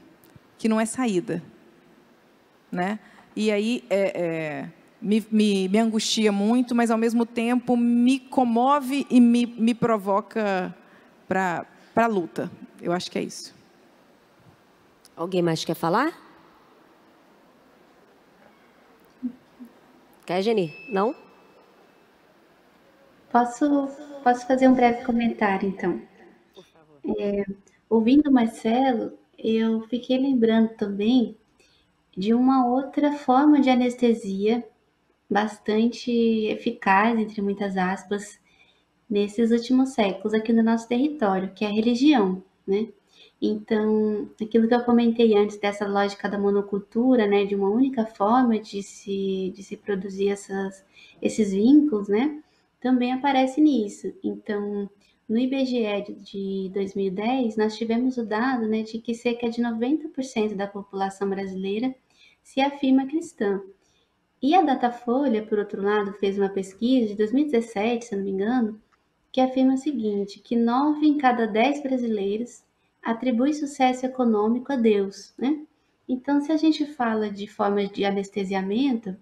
F: que não é saída, né? E aí me angustia muito, mas ao mesmo tempo me comove e me provoca para a luta. Eu acho que é isso.
C: Alguém mais quer falar? Quer, Geni? Não?
E: Posso fazer um breve comentário, então?
C: Por favor.
E: Ouvindo o Marcelo, eu fiquei lembrando também de uma outra forma de anestesia bastante eficaz, entre muitas aspas, nesses últimos séculos aqui no nosso território, que é a religião, né? Então, aquilo que eu comentei antes dessa lógica da monocultura, né, de uma única forma de se produzir esses vínculos, né, também aparece nisso. Então, no IBGE de 2010, nós tivemos o dado, né, de que cerca de 90% da população brasileira se afirma cristã. E a Datafolha, por outro lado, fez uma pesquisa de 2017, se não me engano, que afirma o seguinte, que 9 em cada 10 brasileiros atribui sucesso econômico a Deus, né? Então, se a gente fala de formas de anestesiamento,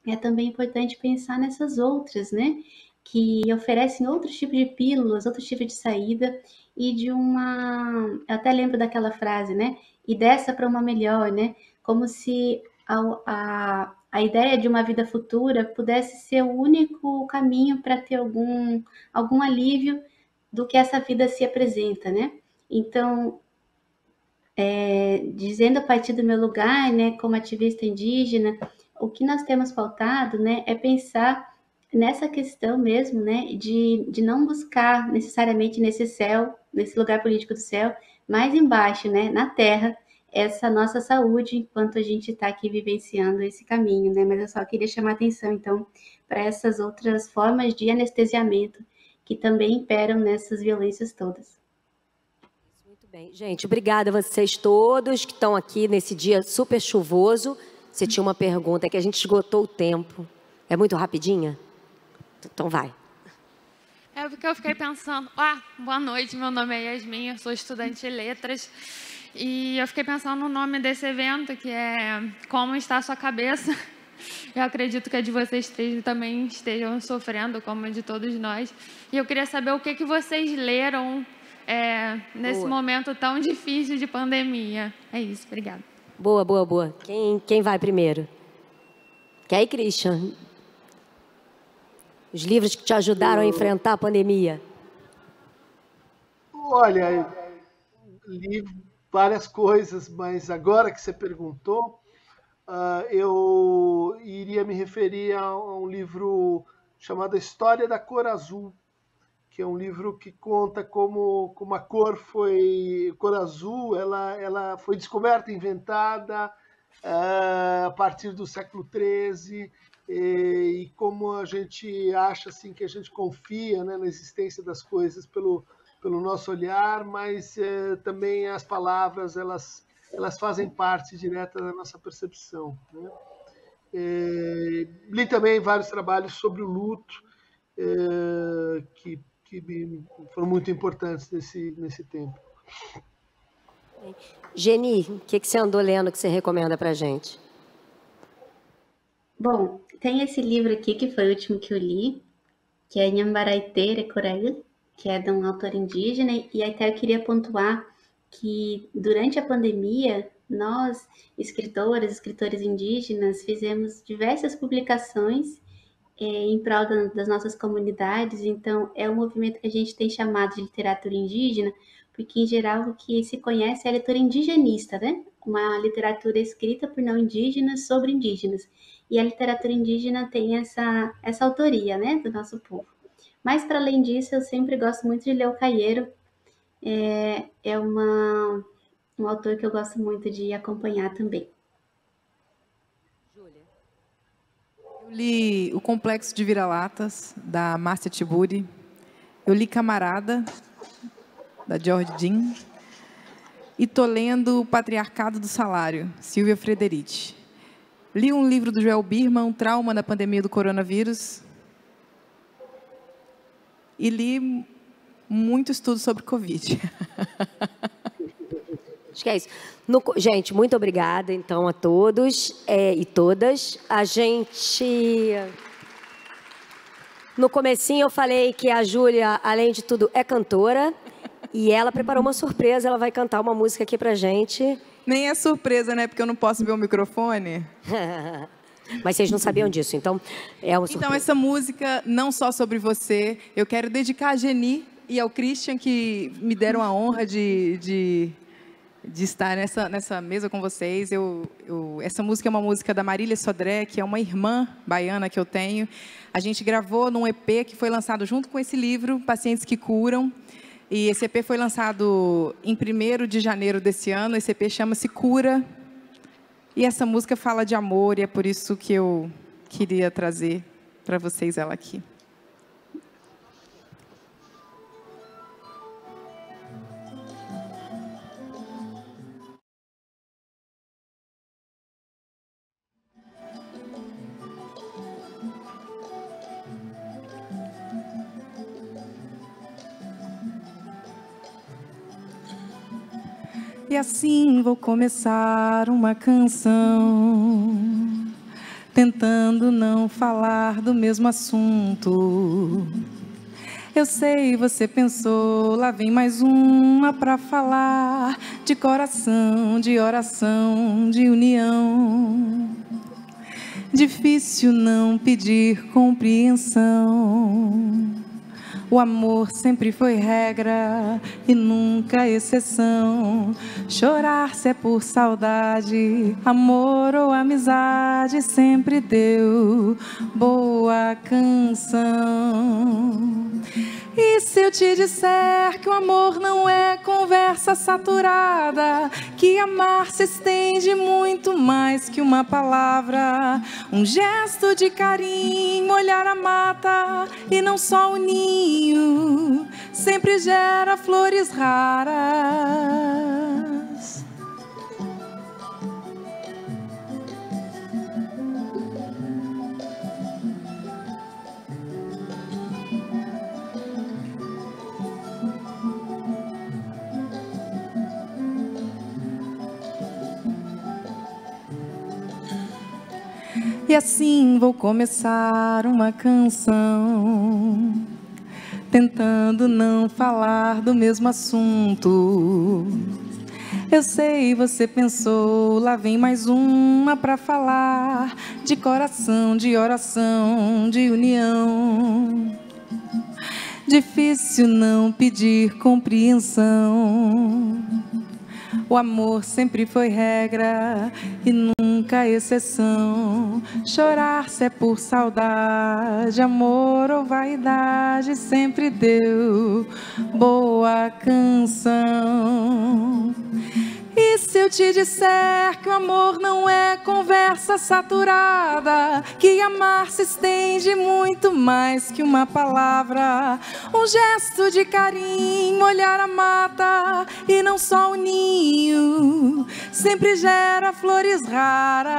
E: é também importante pensar nessas outras, né? Que oferecem outros tipos de pílulas, outros tipos de saída e de uma... Eu até lembro daquela frase, né? E dessa para uma melhor, né? Como se a ideia de uma vida futura pudesse ser o único caminho para ter algum alívio do que essa vida se apresenta, né? Então, dizendo a partir do meu lugar, né, como ativista indígena, o que nós temos faltado, né, é pensar nessa questão mesmo, né, de não buscar necessariamente nesse céu, nesse lugar político do céu, mais embaixo, né, na terra, essa nossa saúde, enquanto a gente está aqui vivenciando esse caminho, né, mas eu só queria chamar a atenção, então, para essas outras formas de anestesiamento que também imperam nessas violências todas.
C: Muito bem. Gente, obrigada a vocês todos que estão aqui nesse dia super chuvoso. Você tinha uma pergunta, é que a gente esgotou o tempo. É muito rapidinha? Então vai.
K: É porque eu fiquei pensando... boa noite, meu nome é Yasmin, eu sou estudante de letras. E eu fiquei pensando no nome desse evento, que é Como Está a Sua Cabeça. Eu acredito que a de vocês três também estejam sofrendo, como a de todos nós. E eu queria saber o que vocês leram nesse momento tão difícil de pandemia. É isso, obrigada.
C: Boa. Quem vai primeiro? Quer ir, Christian? Os livros que te ajudaram a enfrentar a pandemia.
D: Olha, li várias coisas, mas agora que você perguntou, eu iria me referir a um livro chamado A História da Cor Azul, que é um livro que conta como a cor azul, ela foi descoberta, inventada a partir do século XIII, e como a gente acha assim, que a gente confia, né, na existência das coisas pelo nosso olhar, mas também as palavras elas fazem parte direta da nossa percepção, né? Li também vários trabalhos sobre o luto, que foram muito importantes nesse tempo.
C: Geni, o que você andou lendo que você recomenda para a gente?
E: Bom, tem esse livro aqui, que foi o último que eu li, que é Nhambaraité Recoraí, que é de um autor indígena, e até eu queria pontuar que durante a pandemia, nós, escritores indígenas, fizemos diversas publicações em prol das nossas comunidades. Então, é um movimento que a gente tem chamado de literatura indígena, porque, em geral, o que se conhece é a leitura indigenista, né? uma literatura escrita por não indígenas sobre indígenas. E a literatura indígena tem essa autoria, né, do nosso povo. Mas, para além disso, eu sempre gosto muito de ler o Caieiro. É um autor que eu gosto muito de acompanhar também.
F: Eu li O Complexo de Vira-Latas, da Márcia Tiburi. Eu li Camarada, da George Jean. E estou lendo O Patriarcado do Salário, Silvia Frederici. Li um livro do Joel Birman, Trauma da Pandemia do Coronavírus. E li muito estudo sobre Covid.
C: Acho que é isso. Gente, muito obrigada, então, a todos e todas. A gente... No comecinho eu falei que a Júlia, além de tudo, é cantora. E ela preparou uma surpresa, ela vai cantar uma música aqui pra gente.
F: Nem é surpresa, né? Porque eu não posso ver o microfone.
C: Mas vocês não sabiam disso, então é uma surpresa.
F: Então, essa música, não só sobre você, eu quero dedicar a Geni e ao Christian, que me deram a honra de estar nessa mesa com vocês. Essa música é uma música da Marília Sodré, que é uma irmã baiana que eu tenho. A gente gravou num EP que foi lançado junto com esse livro, Pacientes que Curam. E esse EP foi lançado em 1º de janeiro desse ano. Esse EP chama-se Cura. E essa música fala de amor, e é por isso que eu queria trazer para vocês ela aqui. E assim vou começar uma canção, tentando não falar do mesmo assunto. Eu sei, você pensou, lá vem mais uma pra falar de coração, de oração, de união. Difícil não pedir compreensão. O amor sempre foi regra e nunca exceção. Chorar se é por saudade, amor ou amizade sempre deu boa canção. E se eu te disser que o amor não é conversa saturada, que amar se estende muito mais que uma palavra, um gesto de carinho, olhar a mata e não só o ninho, sempre gera flores raras. E assim vou começar uma canção, tentando não falar do mesmo assunto. Eu sei, você pensou, lá vem mais uma pra falar de coração, de oração, de união. Difícil não pedir compreensão. O amor sempre foi regra e nunca exceção. Chorar se é por saudade, amor ou vaidade sempre deu boa canção. E se eu te disser que o amor não é conversa saturada, que amar se estende muito mais que uma palavra, um gesto de carinho, olhar a mata e não só o ninho, sempre gera flores raras.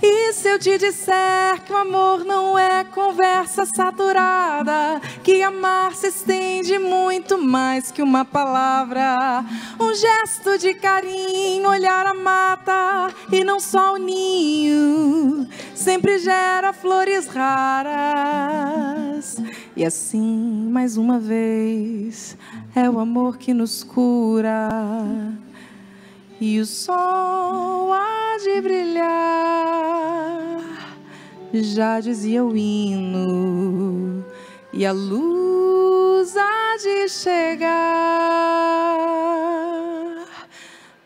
F: E se eu te disser que o amor não é conversa saturada, que amar se estende muito mais que uma palavra, um gesto de carinho, olhar a mata e não só o ninho, sempre gera flores raras. E assim, mais uma vez, é o amor que nos cura. E o sol há de brilhar, já dizia o hino, e a luz há de chegar,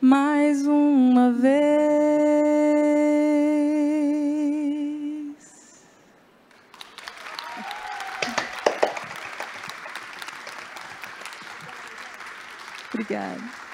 F: mas uma vez. Obrigada.